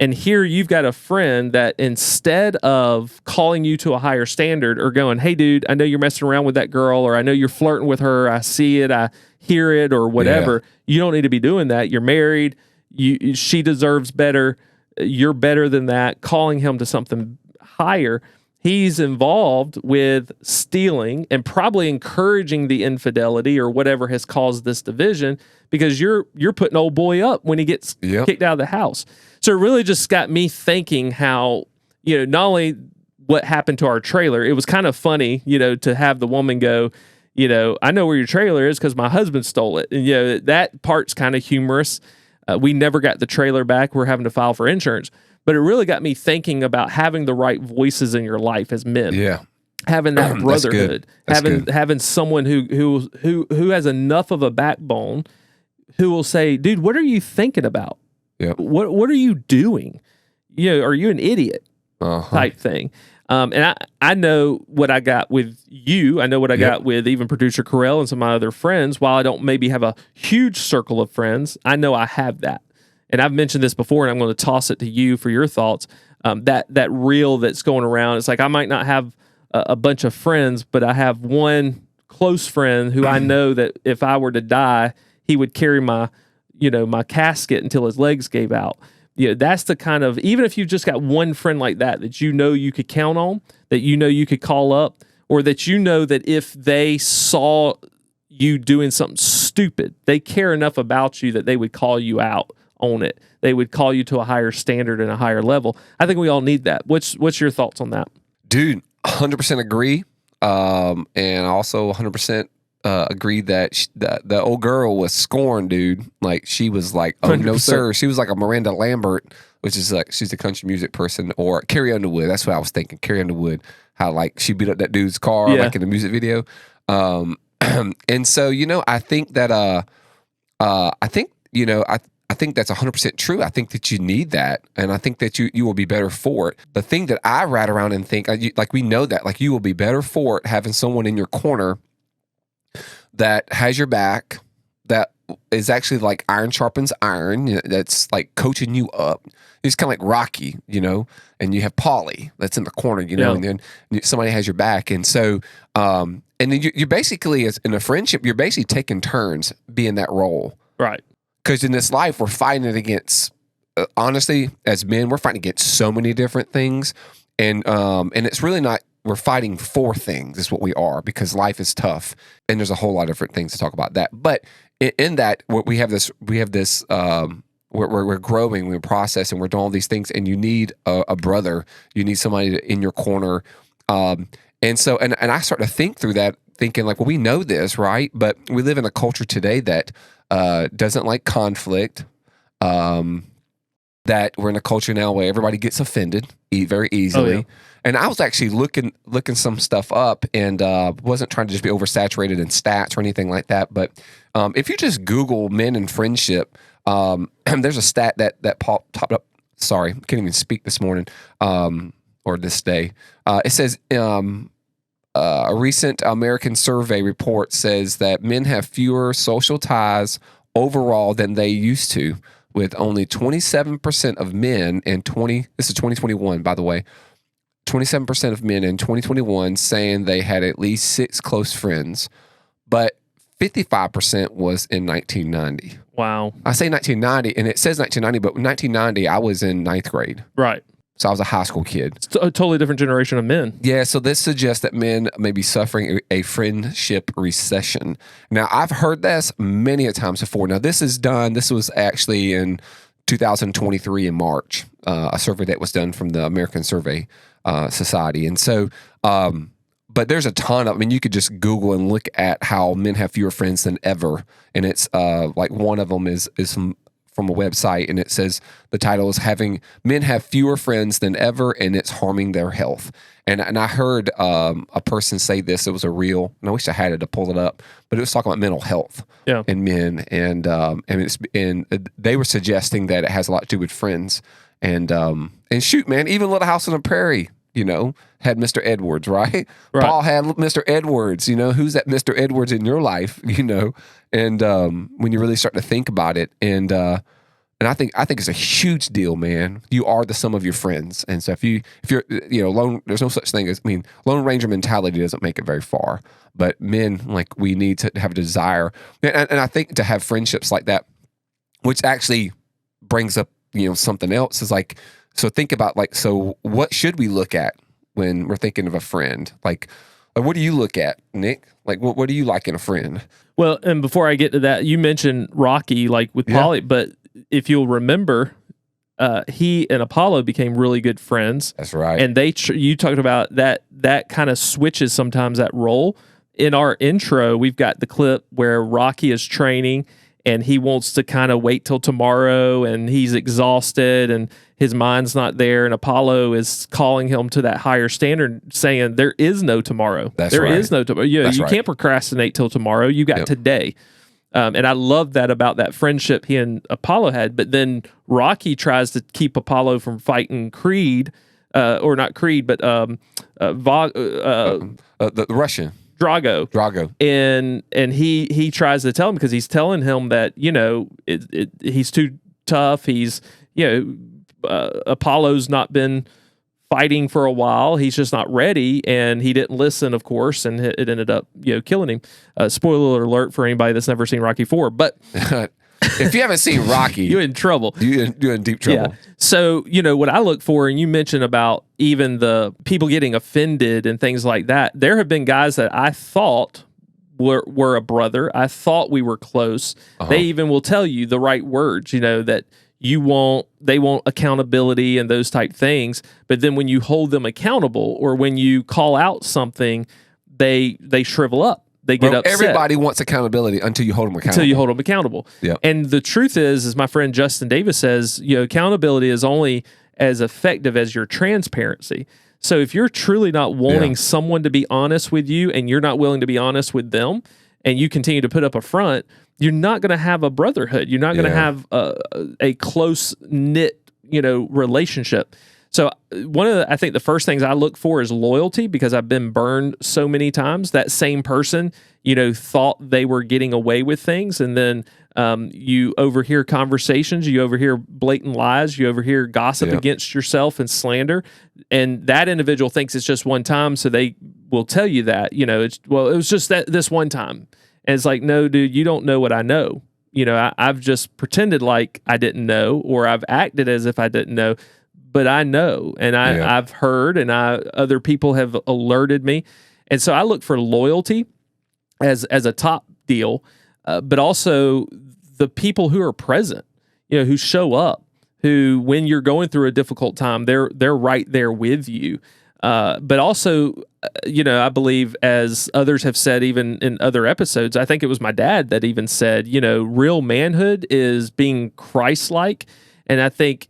And here you've got a friend that instead of calling you to a higher standard or going, hey, dude, I know you're messing around with that girl, or I know you're flirting with her. I see it. I hear it, or whatever. Yeah. You don't need to be doing that. You're married. She deserves better. You're better than that. Calling him to something higher. He's involved with stealing and probably encouraging the infidelity or whatever has caused this division, because you're putting old boy up when he gets kicked out of the house. So it really just got me thinking how, not only what happened to our trailer, it was kind of funny, to have the woman go, I know where your trailer is because my husband stole it. And, that part's kind of humorous. We never got the trailer back. We're having to file for insurance. But it really got me thinking about having the right voices in your life as men. Yeah. Having that brotherhood, good. having someone who has enough of a backbone who will say, dude, what are you thinking about? Yeah. What are you doing? Are you an idiot? Type thing. And I know what I got with you. I know what I got with even producer Carell and some of my other friends. While I don't maybe have a huge circle of friends, I know I have that. And I've mentioned this before, and I'm going to toss it to you for your thoughts. That reel that's going around, it's like I might not have a bunch of friends, but I have one close friend who I know that if I were to die, he would carry my casket until his legs gave out. That's the kind of, even if you've just got one friend like that you could count on, that you could call up, or that that if they saw you doing something stupid, they care enough about you that they would call you out on it. They would call you to a higher standard and a higher level. I think we all need that. What's your thoughts on that? Dude, 100% agree. And I also 100% agree that the old girl was scorned, dude. Like, she was like, oh, 100%. No, sir. She was like a Miranda Lambert, which is like, she's a country music person, or Carrie Underwood. That's what I was thinking. Carrie Underwood, how like she beat up that dude's car, like in the music video. And so, I think that, I think that's 100% true. I think that you need that, and I think that you will be better for it. The thing that I ride around and think, like, we know that, like, you will be better for it having someone in your corner that has your back, that is actually like iron sharpens iron, that's like coaching you up. It's kind of like Rocky, and you have Paulie that's in the corner, and then somebody has your back. And so, and then you're basically, as in a friendship, you're basically taking turns being that role. Right. Because in this life, we're fighting against, honestly, as men, we're fighting against so many different things. And it's really not, we're fighting for things is what we are, because life is tough. And there's a whole lot of different things to talk about that. But in that, we have this, we're growing, we're processing, we're doing all these things, and you need a brother, you need somebody in your corner. And so, and I start to think through that, thinking like, well, we know this, right? But we live in a culture today that doesn't like conflict, that we're in a culture now where everybody gets offended very easily. Oh, yeah. And I was actually looking some stuff up, and wasn't trying to just be oversaturated in stats or anything like that. But if you just Google men and friendship, there's a stat that popped up. Sorry, can't even speak this morning or this day. It says a recent American survey report says that men have fewer social ties overall than they used to, with only 27% of men this is 2021, by the way, 27% of men in 2021 saying they had at least 6 close friends, but 55% was in 1990. Wow. I say 1990, and it says 1990, but in 1990, I was in 9th grade. Right. So I was a high school kid. It's a totally different generation of men. Yeah, so this suggests that men may be suffering a friendship recession. Now, I've heard this many a times before. Now, this was actually in 2023 in March, a survey that was done from the American Survey Society. And so, but there's a ton of, you could just Google and look at how men have fewer friends than ever. And it's like one of them is from a website, and it says the title is Men Have Fewer Friends Than Ever, and It's Harming Their Health. And I heard a person say this, it was a reel, and I wish I had it to pull it up, but it was talking about mental health in men, and they were suggesting that it has a lot to do with friends. And shoot, man, even Little House on the Prairie, had Mr. Edwards, right? Paul had Mr. Edwards, who's that Mr. Edwards in your life, and when you really start to think about it, and I think it's a huge deal, man. You are the sum of your friends. And so if you're lone, there's no such thing as, Lone Ranger mentality doesn't make it very far, but men, like, we need to have a desire. And I think to have friendships like that, which actually brings up, something else, is like, so think about, like, so what should we look at when we're thinking of a friend? Like what do you look at, Nick? Like, what do you like in a friend? Well, and before I get to that, you mentioned Rocky, like with Paulie, but if you'll remember, he and Apollo became really good friends. That's right. And you talked about that kind of switches sometimes that role. In our intro, we've got the clip where Rocky is training, and he wants to kind of wait till tomorrow, and he's exhausted and his mind's not there, and Apollo is calling him to that higher standard, saying there is no tomorrow. There is no tomorrow. You can't procrastinate till tomorrow. You got today. And I love that about that friendship he and Apollo had. But then Rocky tries to keep Apollo from fighting Creed, or not Creed, but the Russian Drago. And he tries to tell him, because he's telling him that he's too tough. He's Apollo's not been fighting for a while. He's just not ready, and he didn't listen, of course, and it ended up killing him. Spoiler alert for anybody that's never seen Rocky IV. But if you haven't seen Rocky, you're in trouble. You're in deep trouble. Yeah. So what I look for, and you mentioned about even the people getting offended and things like that. There have been guys that I thought were a brother. I thought we were close. They even will tell you the right words. That. They want accountability and those type things. But then when you hold them accountable, or when you call out something, they shrivel up. They get upset. Everybody wants accountability until you hold them accountable. Yep. And the truth is, as my friend Justin Davis says, accountability is only as effective as your transparency. So if you're truly not wanting someone to be honest with you, and you're not willing to be honest with them, and you continue to put up a front, you're not going to have a brotherhood. You're not going to have a close knit, relationship. So I think the first things I look for is loyalty, because I've been burned so many times. That same person, thought they were getting away with things, and then you overhear conversations, you overhear blatant lies, you overhear gossip against yourself and slander, and that individual thinks it's just one time, so they will tell you that, it was just this one time. And it's like, no, dude, you don't know what I know. I've just pretended like I didn't know, or I've acted as if I didn't know, but I know, and I've heard, and other people have alerted me. And so I look for loyalty as a top deal, but also the people who are present, who show up, who, when you're going through a difficult time, they're right there with you. But also, I believe, as others have said, even in other episodes, I think it was my dad that even said, real manhood is being Christ-like. And I think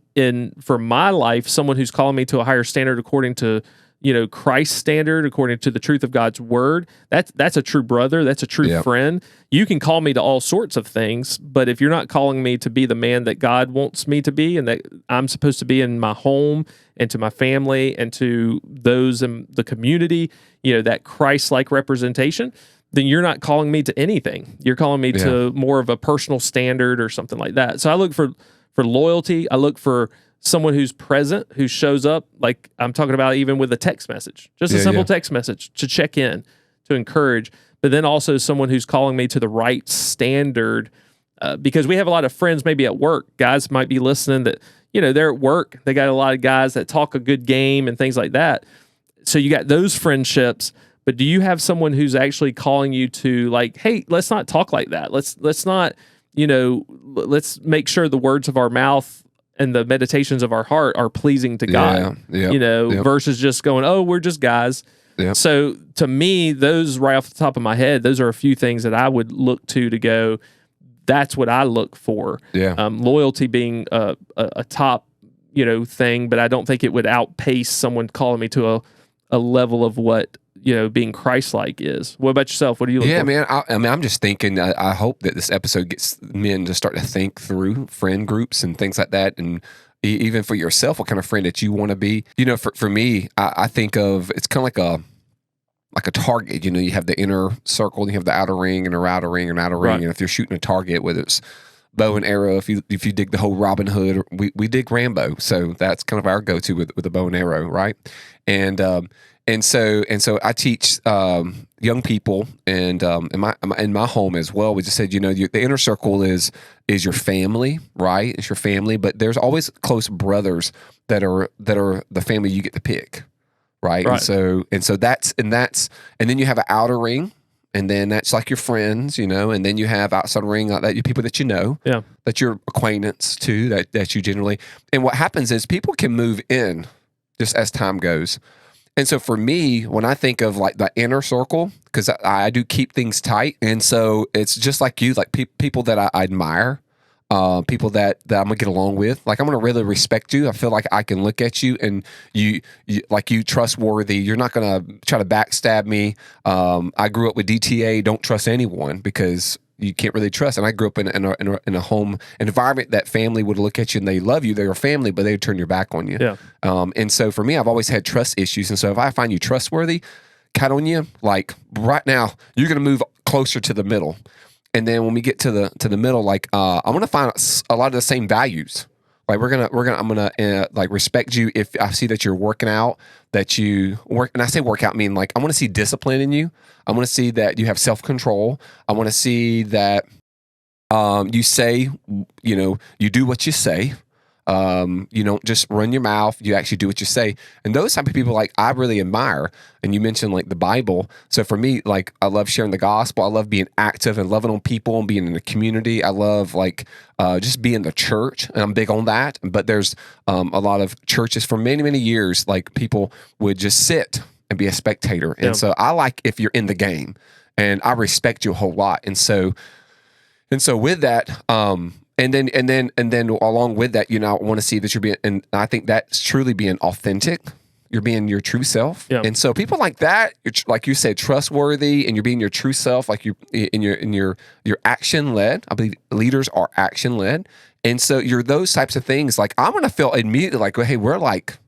for my life, someone who's calling me to a higher standard according to, Christ's standard, according to the truth of God's word, that's a true brother. That's a true friend. You can call me to all sorts of things, but if you're not calling me to be the man that God wants me to be, and that I'm supposed to be in my home and to my family and to those in the community, that Christ-like representation, then you're not calling me to anything. You're calling me to more of a personal standard or something like that. So I look for loyalty. I look for someone who's present, who shows up, like I'm talking about, even with a text message, just a simple text message to check in, to encourage, but then also someone who's calling me to the right standard, because we have a lot of friends maybe at work. Guys might be listening that, they're at work. They got a lot of guys that talk a good game and things like that. So you got those friendships, but do you have someone who's actually calling you to, like, hey, let's not talk like that. Let's not, let's make sure the words of our mouth and the meditations of our heart are pleasing to God, versus just going, oh, we're just guys. Yep. So to me, those right off the top of my head, those are a few things that I would look to go, that's what I look for. Loyalty being a top, thing, but I don't think it would outpace someone calling me to a level of what, being Christ-like is. What about yourself? What do you look for? Yeah, man. I'm just thinking, I hope that this episode gets men to start to think through friend groups and things like that. And even for yourself, what kind of friend that you want to be. For me, I think of, it's kind of like a target. You have the inner circle, and you have the outer ring, and a outer ring, and outer ring. And if you're shooting a target, whether it's bow and arrow, if you dig the whole Robin Hood, we dig Rambo. So that's kind of our go-to with a bow and arrow, right? And so I teach young people, and in my home as well. We just said, the inner circle is your family, right? It's your family, but there's always close brothers that are the family you get to pick, right? And so that's and then you have an outer ring, and then that's like your friends, and then you have outside ring, like that, people that that you're acquaintance to, that you generally. And what happens is people can move in just as time goes. And so for me, when I think of like the inner circle, because I do keep things tight, and so it's just like you, like people that I admire, people that I'm gonna get along with. Like I'm gonna really respect you. I feel like I can look at you and you like you trustworthy. You're not gonna try to backstab me. I grew up with DTA. Don't trust anyone because you can't really trust. And I grew up in a home environment that family would look at you and they love you. They're your family, but they would turn your back on you. Yeah. And so for me, I've always had trust issues. And so if I find you trustworthy, count on you. Like right now, you're going to move closer to the middle. And then when we get to the middle, like I'm going to find a lot of the same values. Like I'm gonna like respect you if I see that you're working out, that you work, and I say work out, I mean like I want to see discipline in you. I want to see that you have self-control. I want to see that you say, you do what you say. You don't just run your mouth. You actually do what you say. And those type of people, like I really admire. And you mentioned like the Bible. So for me, like I love sharing the gospel. I love being active and loving on people and being in the community. I love like just being the church, and I'm big on that. But there's a lot of churches for many, many years, like people would just sit and be a spectator. And so I like if you're in the game, and I respect you a whole lot. And so with that, and then along with that, I want to see that you're being, and I think that's truly being authentic. You're being your true self. Yeah. And so people like that, like you said, trustworthy, and you're being your true self, like you're action led. I believe leaders are action led. And so you're those types of things. Like I'm going to feel immediately like, hey, we're like,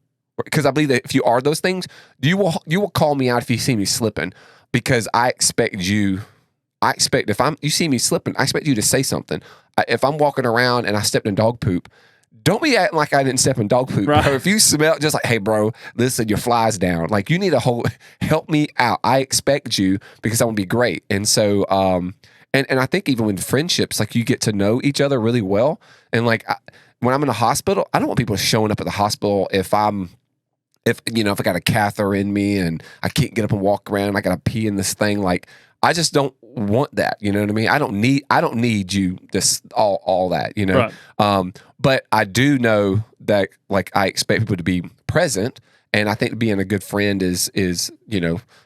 because I believe that if you are those things, you will call me out if you see me slipping, because I expect if you see me slipping, I expect you to say something. If I'm walking around and I stepped in dog poop, don't be acting like I didn't step in dog poop. Right. Bro. If you smell, just like, hey, bro, listen, your fly's down. Like you need to help me out. I expect you because I want to be great. And so, and I think even with friendships, like you get to know each other really well. And like when I'm in a hospital, I don't want people showing up at the hospital if I got a catheter in me and I can't get up and walk around, I got to pee in this thing. Like I just don't want that. You know what I mean? I don't need you this all that, Right. But I do know that like I expect people to be present, and I think being a good friend is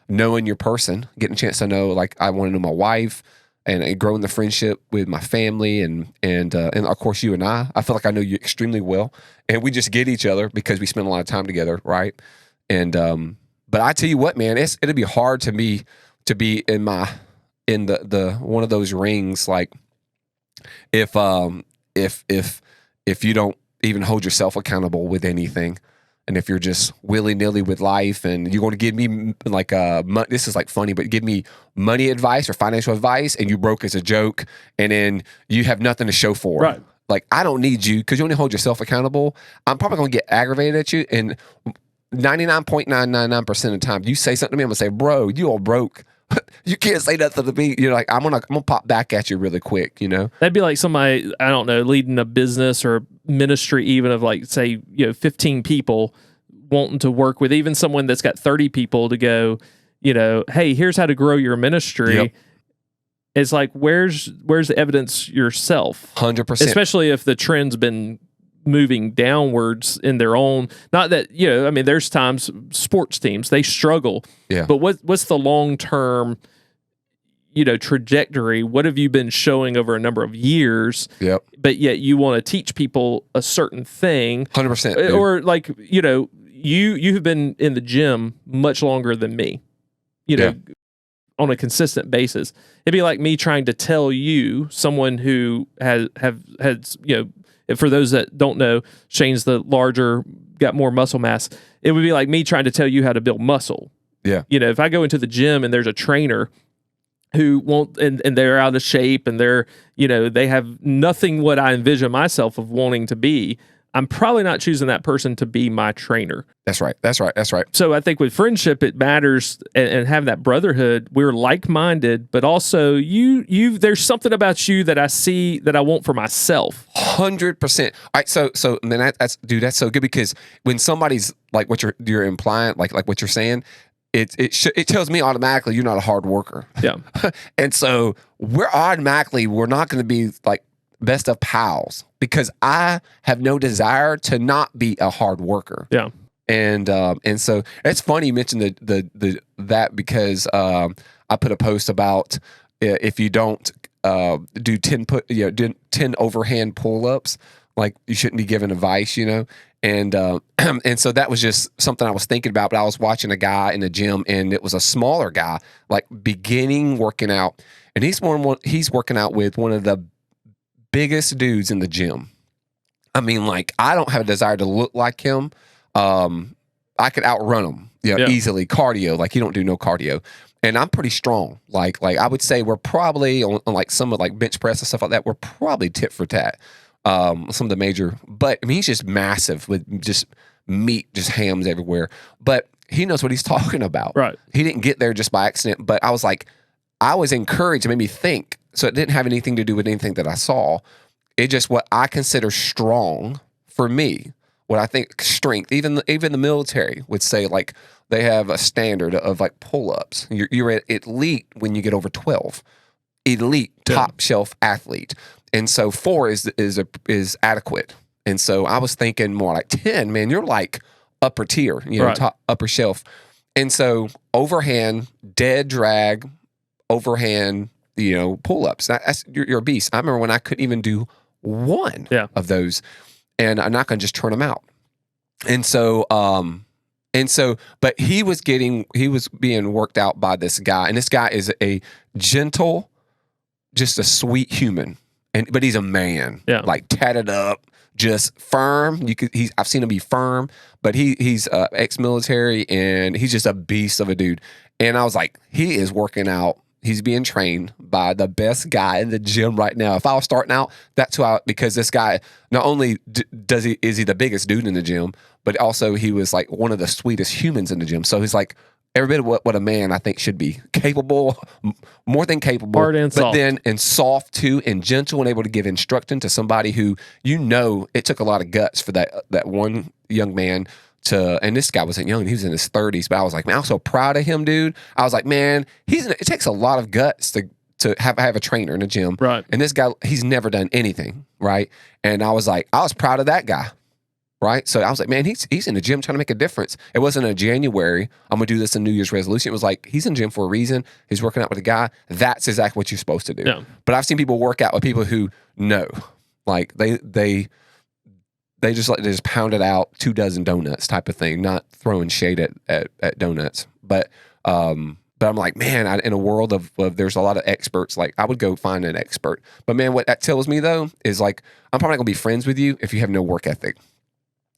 knowing your person, getting a chance to know, like I want to know my wife, and growing the friendship with my family, and of course you and I feel like I know you extremely well, and we just get each other because we spend a lot of time together, right? And but I tell you what, man, it'll be hard to me to be in the one of those rings, like if you don't even hold yourself accountable with anything, and if you're just willy-nilly with life, and you're going to give me like this is like funny, but give me money advice or financial advice, and you broke as a joke, and then you have nothing to show for it. Right. Like I don't need you because you only hold yourself accountable. I'm probably going to get aggravated at you, and 99.999% of the time you say something to me, I'm going to say, bro, you all broke. You can't say nothing to me. You're like, I'm gonna pop back at you really quick, That'd be like somebody, I don't know, leading a business or ministry, even of like, say, 15 people wanting to work with even someone that's got 30 people to go, hey, here's how to grow your ministry. Yep. It's like, where's the evidence yourself? 100%. Especially if the trend's been moving downwards in their own, not that, there's times sports teams, they struggle. Yeah. But what's the long-term, trajectory? What have you been showing over a number of years? Yep. But yet you want to teach people a certain thing. 100%. Dude. Or like, you have been in the gym much longer than me, on a consistent basis. It'd be like me trying to tell you, someone who has for those that don't know, Shane's the larger, got more muscle mass. It would be like me trying to tell you how to build muscle. Yeah. If I go into the gym and there's a trainer who won't, and they're out of shape, and they're, they have nothing what I envision myself of wanting to be, I'm probably not choosing that person to be my trainer. That's right. So I think with friendship, it matters, and having that brotherhood, we're like-minded, but also there's something about you that I see that I want for myself. 100%. All right. So man, that's so good, because when somebody's like what you're implying, like what you're saying, it tells me automatically you're not a hard worker. Yeah. And so we're not going to be like best of pals, because I have no desire to not be a hard worker. Yeah. And so it's funny you mentioned that because I put a post about if you don't do 10 overhand pull-ups, like you shouldn't be giving advice, and and so that was just something I was thinking about. But I was watching a guy in the gym, and it was a smaller guy, like beginning working out, and he's working out with one of the biggest dudes in the gym. I mean, like, I don't have a desire to look like him. I could outrun him, easily. Cardio, like, he don't do no cardio. And I'm pretty strong. Like I would say we're probably on like some of like bench press and stuff like that. We're probably tit for tat. Some of the major, but I mean, he's just massive with just meat, just hams everywhere. But he knows what he's talking about. Right. He didn't get there just by accident. But I was like, I was encouraged. It made me think. So it didn't have anything to do with anything that I saw. It just what I consider strong for me. What I think strength. Even the military would say, like, they have a standard of like pull-ups. You're at elite when you get over 12. Elite, top shelf athlete. And so 4 is adequate. And so I was thinking more like 10, man, you're like upper tier, right. top upper shelf. And so overhand, dead drag, overhand, pull-ups. You're a beast. I remember when I couldn't even do one of those, and I'm not going to just turn them out. And so, but he was being worked out by this guy, and this guy is a gentle, just a sweet human, but he's a man, like tatted up, just firm. I've seen him be firm, but he's ex-military, and he's just a beast of a dude. And I was like, he is working out. He's being trained by the best guy in the gym right now. If I was starting out, that's because this guy, not only is he the biggest dude in the gym, but also he was like one of the sweetest humans in the gym. So he's like every bit of what a man I think should be. Capable, more than capable. Hard and soft. And soft too, and gentle, and able to give instruction to somebody who, it took a lot of guts for that one young man and this guy wasn't young, he was in his 30s, but I was like, man, I'm so proud of him, dude. I was like, man, it takes a lot of guts to have a trainer in the gym. Right. And this guy, he's never done anything, right? And I was like, I was proud of that guy, right? So I was like, man, he's in the gym trying to make a difference. It wasn't a January, I'm going to do this in New Year's resolution. It was like, he's in the gym for a reason. He's working out with a guy. That's exactly what you're supposed to do. Yeah. But I've seen people work out with people who know, like they just pounded out 24 donuts type of thing, not throwing shade at donuts. But I'm like, man, in a world of there's a lot of experts, like I would go find an expert. But man, what that tells me though is like, I'm probably not gonna be friends with you if you have no work ethic.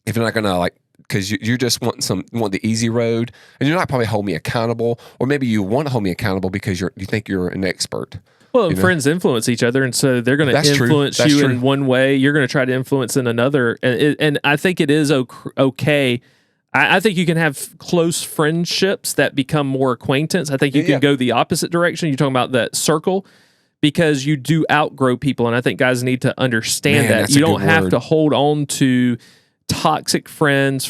If you're not gonna because you just want the easy road, and you're not probably hold me accountable, or maybe you want to hold me accountable because you think you're an expert. Well, friends influence each other, and so they're going to influence you in one way. You're going to try to influence in another, and I think it is okay. I think you can have close friendships that become more acquaintance. I think you can go the opposite direction. You're talking about that circle, because you do outgrow people, and I think guys need to understand that. You don't have to hold on to toxic friends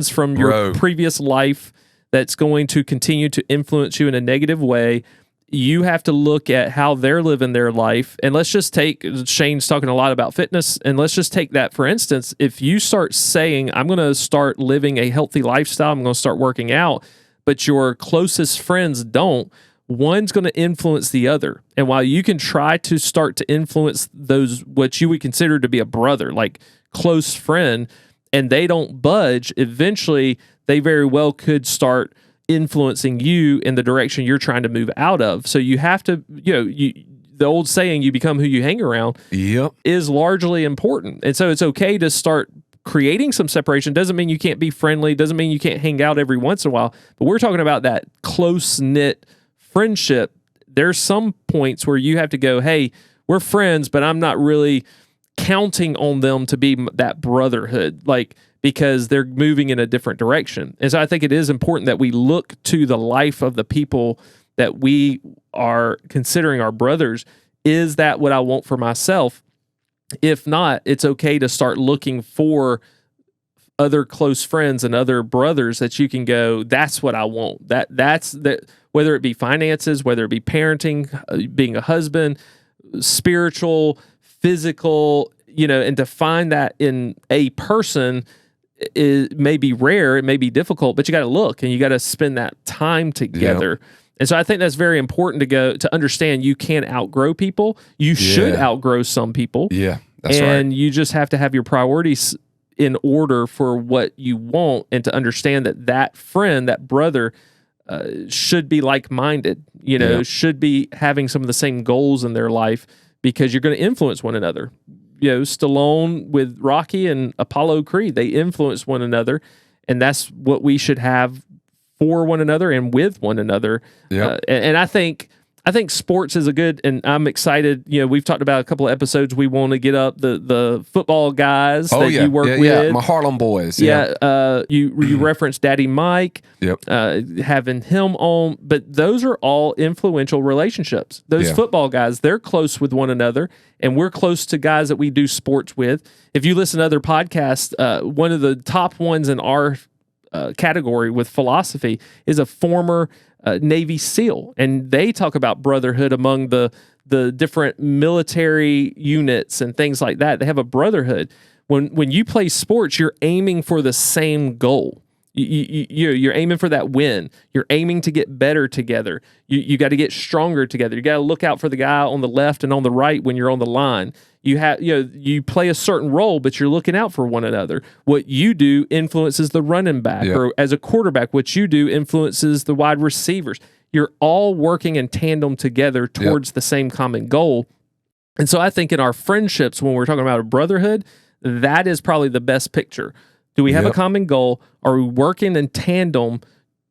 from your previous life that's going to continue to influence you in a negative way. You have to look at how they're living their life. And let's just take, Shane's talking a lot about fitness, and let's just take that for instance. If you start saying, I'm going to start living a healthy lifestyle, I'm going to start working out, but your closest friends don't, one's going to influence the other. And while you can try to start to influence those, what you would consider to be a brother, like close friend, and they don't budge, eventually they very well could start influencing you in the direction you're trying to move out of. So you have to, the old saying, you become who you hang around, is largely important. And so it's okay to start creating some separation. Doesn't mean you can't be friendly, doesn't mean you can't hang out every once in a while, but we're talking about that close-knit friendship. There's some points where you have to go, hey, we're friends, but I'm not really counting on them to be that brotherhood, because they're moving in a different direction. And so I think it is important that we look to the life of the people that we are considering our brothers. Is that what I want for myself? If not, it's okay to start looking for other close friends and other brothers that you can go, that's what I want. That's whether it be finances, whether it be parenting, being a husband, spiritual, physical, and to find that in a person it may be rare, it may be difficult, but you got to look and you got to spend that time together. Yep. And so I think that's very important to understand you can't outgrow people. You should outgrow some people. Yeah, that's and you just have to have your priorities in order for what you want, and to understand that friend, that brother, should be like-minded, should be having some of the same goals in their life, because you're going to influence one another. Stallone with Rocky and Apollo Creed, they influence one another, and that's what we should have for one another and with one another. Yep. And I think sports is a good, and I'm excited. We've talked about a couple of episodes. We want to get up the football guys that you work with. Yeah, my Harlem boys. Yeah. You referenced Daddy Mike. Yep. Having him on, but those are all influential relationships. Those football guys, they're close with one another, and we're close to guys that we do sports with. If you listen to other podcasts, one of the top ones in our category with philosophy is a former Navy SEAL, and they talk about brotherhood among the different military units and things like that. They have a brotherhood. When you play sports, you're aiming for the same goal. You're aiming for that win. You're aiming to get better together. You got to get stronger together. You got to look out for the guy on the left and on the right when you're on the line. You play a certain role, but you're looking out for one another. What you do influences the running back, or as a quarterback, what you do influences the wide receivers. You're all working in tandem together towards the same common goal. And so I think in our friendships, when we're talking about a brotherhood, that is probably the best picture. Do we have a common goal? Are we working in tandem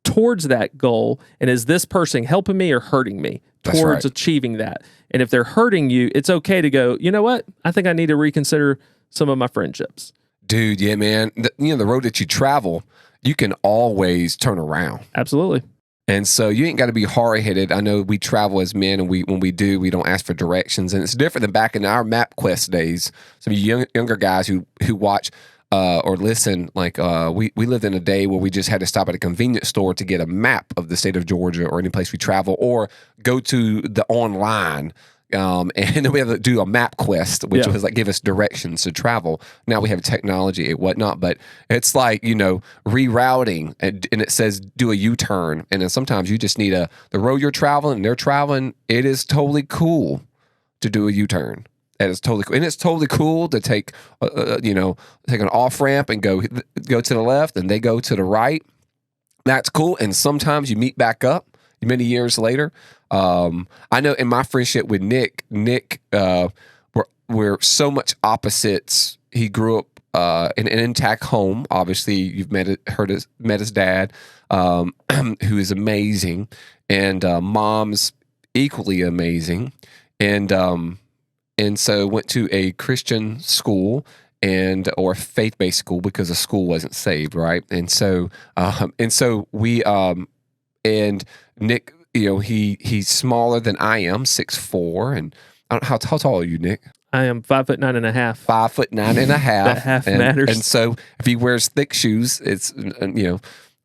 towards that goal? And is this person helping me or hurting me towards achieving that? And if they're hurting you, it's okay to go, you know what? I think I need to reconsider some of my friendships. Dude, yeah, man. The road that you travel, you can always turn around. Absolutely. And so you ain't got to be hard-headed. I know we travel as men, and when we do, we don't ask for directions. And it's different than back in our MapQuest days. Some of you younger guys who watch or listen, like we lived in a day where we just had to stop at a convenience store to get a map of the state of Georgia or any place we travel, or go to the online. And then we have to do a map quest, which was like give us directions to travel. Now we have technology and whatnot, but it's like, rerouting, and it says do a U-turn. And then sometimes you just need the road you're traveling and they're traveling. It is totally cool to do a U-turn. And it's totally cool. And it's totally cool to take, take an off ramp and go to the left, and they go to the right. That's cool. And sometimes you meet back up many years later. I know in my friendship with Nick, we're so much opposites. He grew up in an intact home. Obviously, you've met his dad, who is amazing, and mom's equally amazing, and so went to a Christian school or faith-based school because the school wasn't saved, right? And so we and Nick, he's smaller than I am, 6'4", and I don't know, how tall are you, Nick? I am 5'9.5". 5'9.5". That half matters. And so if he wears thick shoes, it's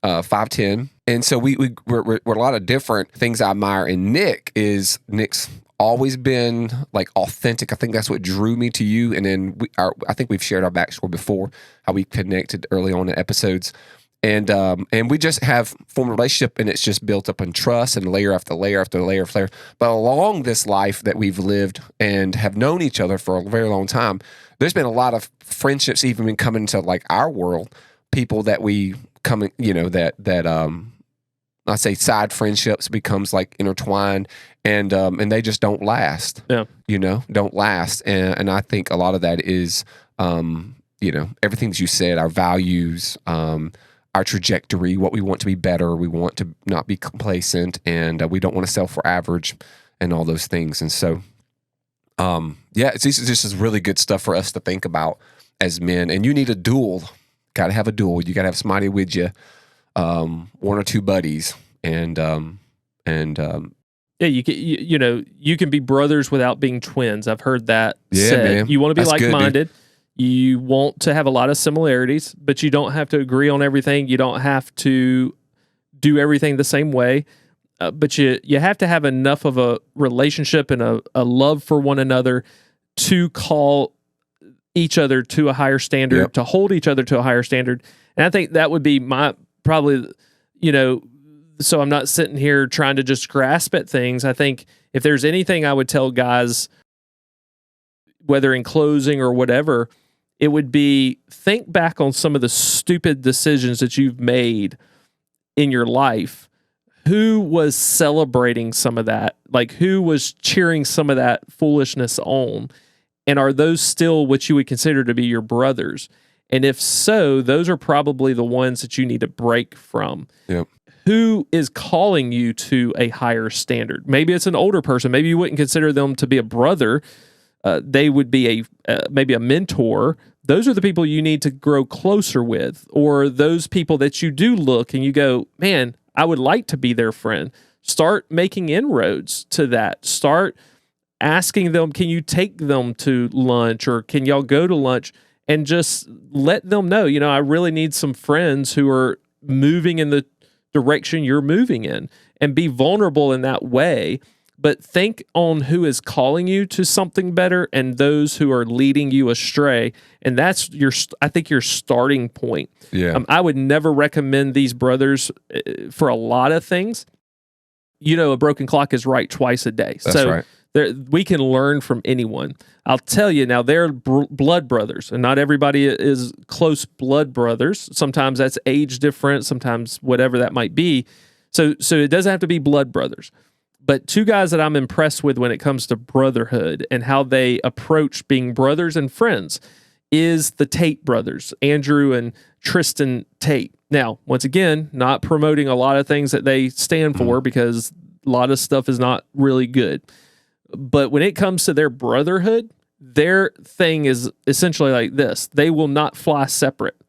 5'10". And so we're a lot of different things I admire in Nick. Nick's always been like authentic. I think that's what drew me to you. And then I think we've shared our backstory before, how we connected early on in episodes. And we just have formed a relationship, and it's just built up on trust and layer after layer after layer after layer. But along this life that we've lived and have known each other for a very long time, there's been a lot of friendships even been coming into like our world. People that we come, I say side friendships becomes like intertwined, and they just don't last. Yeah, don't last. And I think a lot of that is, everything that you said, our values, our trajectory, what we want to be better, we want to not be complacent, and we don't want to sell for average, and all those things. And so, it's just really good stuff for us to think about as men. And you need a duel. Got to have a duel. You got to have somebody with you, one or two buddies, and yeah, you can be brothers without being twins. I've heard that said. Man. You want to be That's like-minded. You want to have a lot of similarities, but you don't have to agree on everything. You don't have to do everything the same way. But you have to have enough of a relationship and a love for one another to call each other to a higher standard, to hold each other to a higher standard. And I think that would be my probably, so I'm not sitting here trying to just grasp at things. I think if there's anything I would tell guys, whether in closing or whatever, it would be think back on some of the stupid decisions that you've made in your life. Who was celebrating some of that? Like, who was cheering some of that foolishness on? And are those still what you would consider to be your brothers? And if so, those are probably the ones that you need to break from. Yep. Who is calling you to a higher standard? Maybe it's an older person. Maybe you wouldn't consider them to be a brother. They would be maybe a mentor. Those are the people you need to grow closer with, or those people that you do look and you go, man, I would like to be their friend. Start making inroads to that. Start asking them, can you take them to lunch, or can y'all go to lunch? And just let them know, I really need some friends who are moving in the direction you're moving in, and be vulnerable in that way. But think on who is calling you to something better and those who are leading you astray. And that's I think your starting point. Yeah. I would never recommend these brothers for a lot of things. A broken clock is right twice a day. That's right. We can learn from anyone. I'll tell you now, they're blood brothers, and not everybody is close blood brothers. Sometimes that's age different, sometimes whatever that might be. So it doesn't have to be blood brothers. But two guys that I'm impressed with when it comes to brotherhood and how they approach being brothers and friends is the Tate brothers, Andrew and Tristan Tate. Now, once again, not promoting a lot of things that they stand for, because a lot of stuff is not really good. But when it comes to their brotherhood, their thing is essentially like this. They will not fly separate,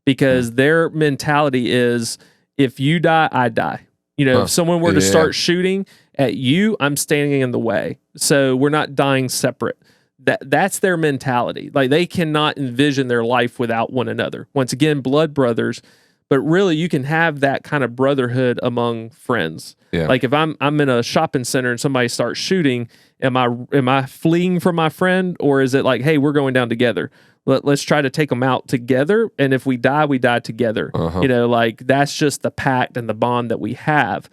because their mentality is, if you die, I die. If someone were to start shooting at you, I'm standing in the way. So we're not dying separate. That's their mentality. Like, they cannot envision their life without one another. Once again, blood brothers, but really you can have that kind of brotherhood among friends. Yeah. Like, if I'm in a shopping center and somebody starts shooting, am I fleeing from my friend, or is it like, hey, we're going down together? Let's try to take them out together, and if we die together. Like, that's just the pact and the bond that we have.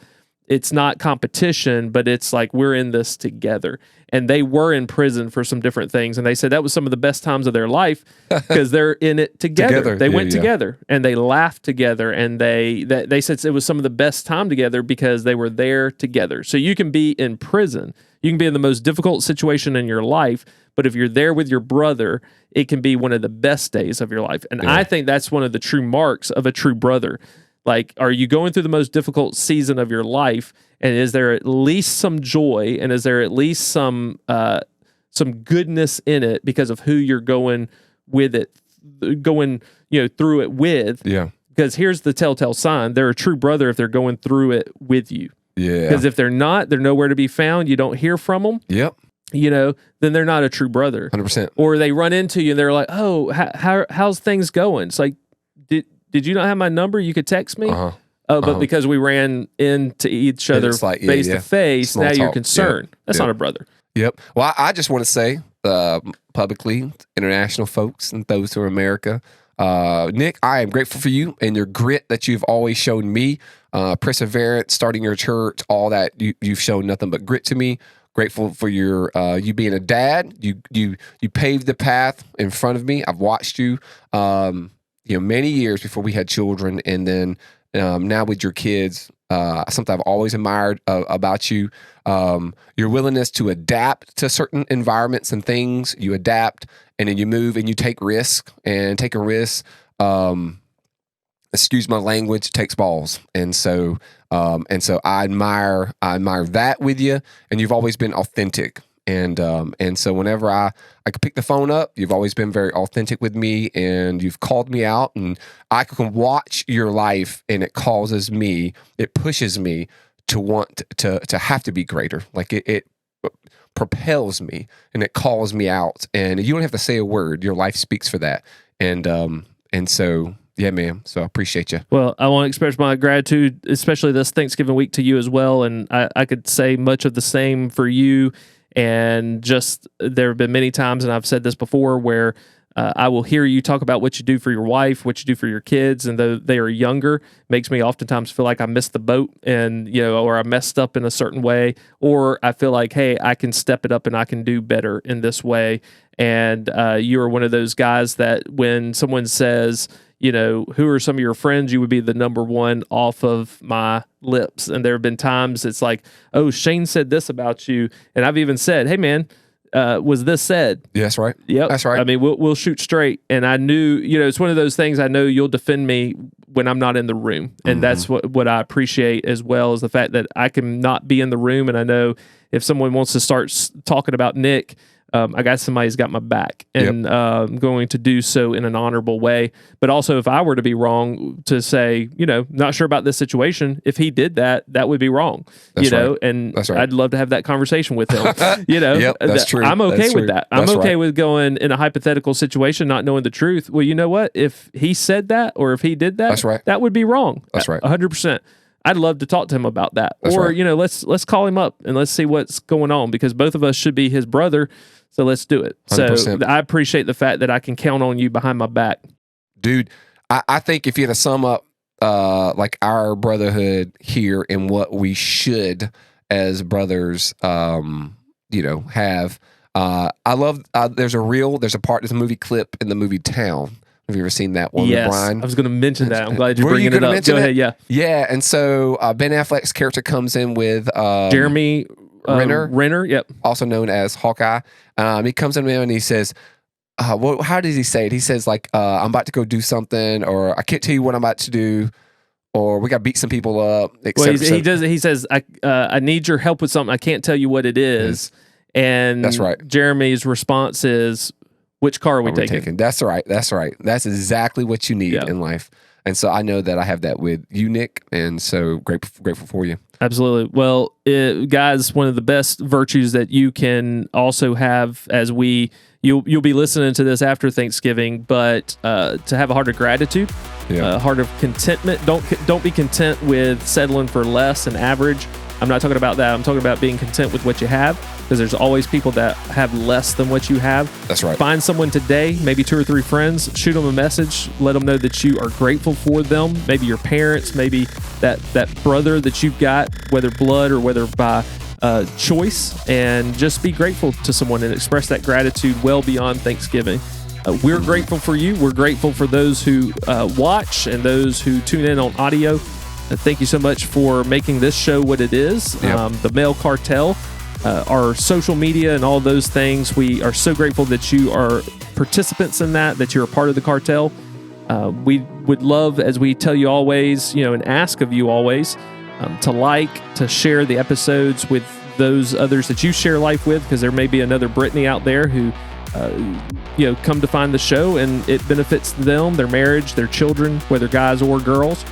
It's not competition, but it's like, we're in this together. And they were in prison for some different things, and they said that was some of the best times of their life, because they're in it together. They went together, and they laughed together, and they said it was some of the best time together because they were there together. So you can be in prison, you can be in the most difficult situation in your life, but if you're there with your brother, it can be one of the best days of your life. And I think that's one of the true marks of a true brother. Like, are you going through the most difficult season of your life, and is there at least some joy, and is there at least some goodness in it because of who you're going with it, through it with? Yeah. Because here's the telltale sign: they're a true brother if they're going through it with you. Yeah. Because if they're not, they're nowhere to be found. You don't hear from them. Yep. Then they're not a true brother. 100%. Or they run into you and they're like, "Oh, how's things going?" It's like, did you not have my number? You could text me. But because we ran into each other face to face, now you're concerned. That's not a brother. Yep. Well, I just want to say publicly, international folks and those who are America, Nick, I am grateful for you and your grit that you've always shown me. Perseverance, starting your church, all that. You've shown nothing but grit to me. Grateful for your you being a dad. You paved the path in front of me. I've watched you, many years before we had children, and then now with your kids. Something I've always admired about you. Your willingness to adapt to certain environments and things. You adapt, and then you move, and you take risk. And taking risks, excuse my language, takes balls. And so I admire that with you, and you've always been authentic. And so whenever I could pick the phone up, you've always been very authentic with me, and you've called me out, and I can watch your life, and it pushes me to want to have to be greater. Like it propels me, and it calls me out, and you don't have to say a word. Your life speaks for that. And so, yeah, man. So I appreciate you. Well, I want to express my gratitude, especially this Thanksgiving week, to you as well. And I could say much of the same for you. And just there have been many times, and I've said this before, where I will hear you talk about what you do for your wife, what you do for your kids, and though they are younger, makes me oftentimes feel like I missed the boat, and or I messed up in a certain way, or I feel like, hey, I can step it up and I can do better in this way. And you are one of those guys that when someone says, who are some of your friends, you would be the number one off of my lips. And there have been times it's like, oh, Shane said this about you, and I've even said, hey man, was this said? Yeah, that's right. Yep. That's right. I mean, we'll shoot straight. And I knew, it's one of those things I know you'll defend me when I'm not in the room. And that's what I appreciate, as well as the fact that I can not be in the room. And I know if someone wants to start talking about Nick, I got somebody who's got my back, and going to do so in an honorable way. But also, if I were to be wrong, to say, not sure about this situation, if he did that, that would be wrong. That's right. And That's right. I'd love to have that conversation with him. Yep, that's true. I'm okay That's with true. that. I'm That's okay right. with going in a hypothetical situation, not knowing the truth. Well, you know what? If he said that, or if he did that, That's right. that would be wrong. That's right. 100%. I'd love to talk to him about that. That's or, right. let's call him up and let's see what's going on, because both of us should be his brother. So let's do it. 100%. So I appreciate the fact that I can count on you behind my back. Dude, I think if you had to sum up like our brotherhood here and what we should as brothers, have, I love, there's a movie clip in the movie Town. Have you ever seen that one? Yes, Brian? I was going to mention that. I'm glad you're Were you bringing it gonna up. Go ahead, yeah. Yeah, and so Ben Affleck's character comes in with Jeremy Renner, yep. Also known as Hawkeye. He comes in and he says, how does he say it? He says, like, I'm about to go do something, or I can't tell you what I'm about to do, or we got to beat some people up, etc. Well, he says, I need your help with something. I can't tell you what it is. And that's right. Jeremy's response is, which car are we taking? That's right. That's right. That's exactly what you need in life. And so I know that I have that with you, Nick, and so grateful for you. Absolutely. Well, guys, one of the best virtues that you can also have as you'll be listening to this after Thanksgiving, but to have a heart of gratitude, a heart of contentment. Don't be content with settling for less and average. I'm not talking about that. I'm talking about being content with what you have, because there's always people that have less than what you have. That's right. Find someone today, maybe 2 or 3 friends, shoot them a message, let them know that you are grateful for them. Maybe your parents, maybe that brother that you've got, whether blood or whether by choice, and just be grateful to someone and express that gratitude well beyond Thanksgiving. We're grateful for you. We're grateful for those who watch and those who tune in on audio. Thank you so much for making this show what it is. The Male Cartel, our social media and all those things. We are so grateful that you are participants in that you're a part of the cartel. We would love, as we tell you always, and ask of you always, to share the episodes with those others that you share life with, because there may be another Brittany out there who come to find the show and it benefits them, their marriage, their children, whether guys or girls.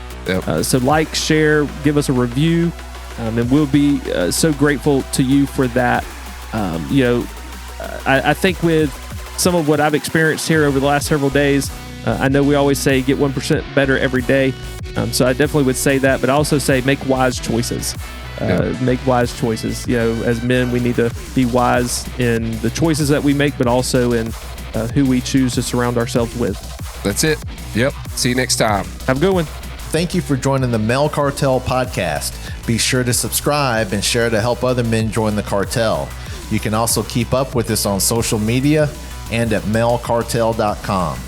So share, give us a review, and we'll be so grateful to you for that. I think with some of what I've experienced here over the last several days, I know we always say get 1% better every day. So I definitely would say that, but I also say make wise choices. Make wise choices. As men, we need to be wise in the choices that we make, but also in who we choose to surround ourselves with. That's it. Yep. See you next time. Have a good one. Thank you for joining the Male Cartel podcast. Be sure to subscribe and share to help other men join the cartel. You can also keep up with us on social media and at malecartel.com.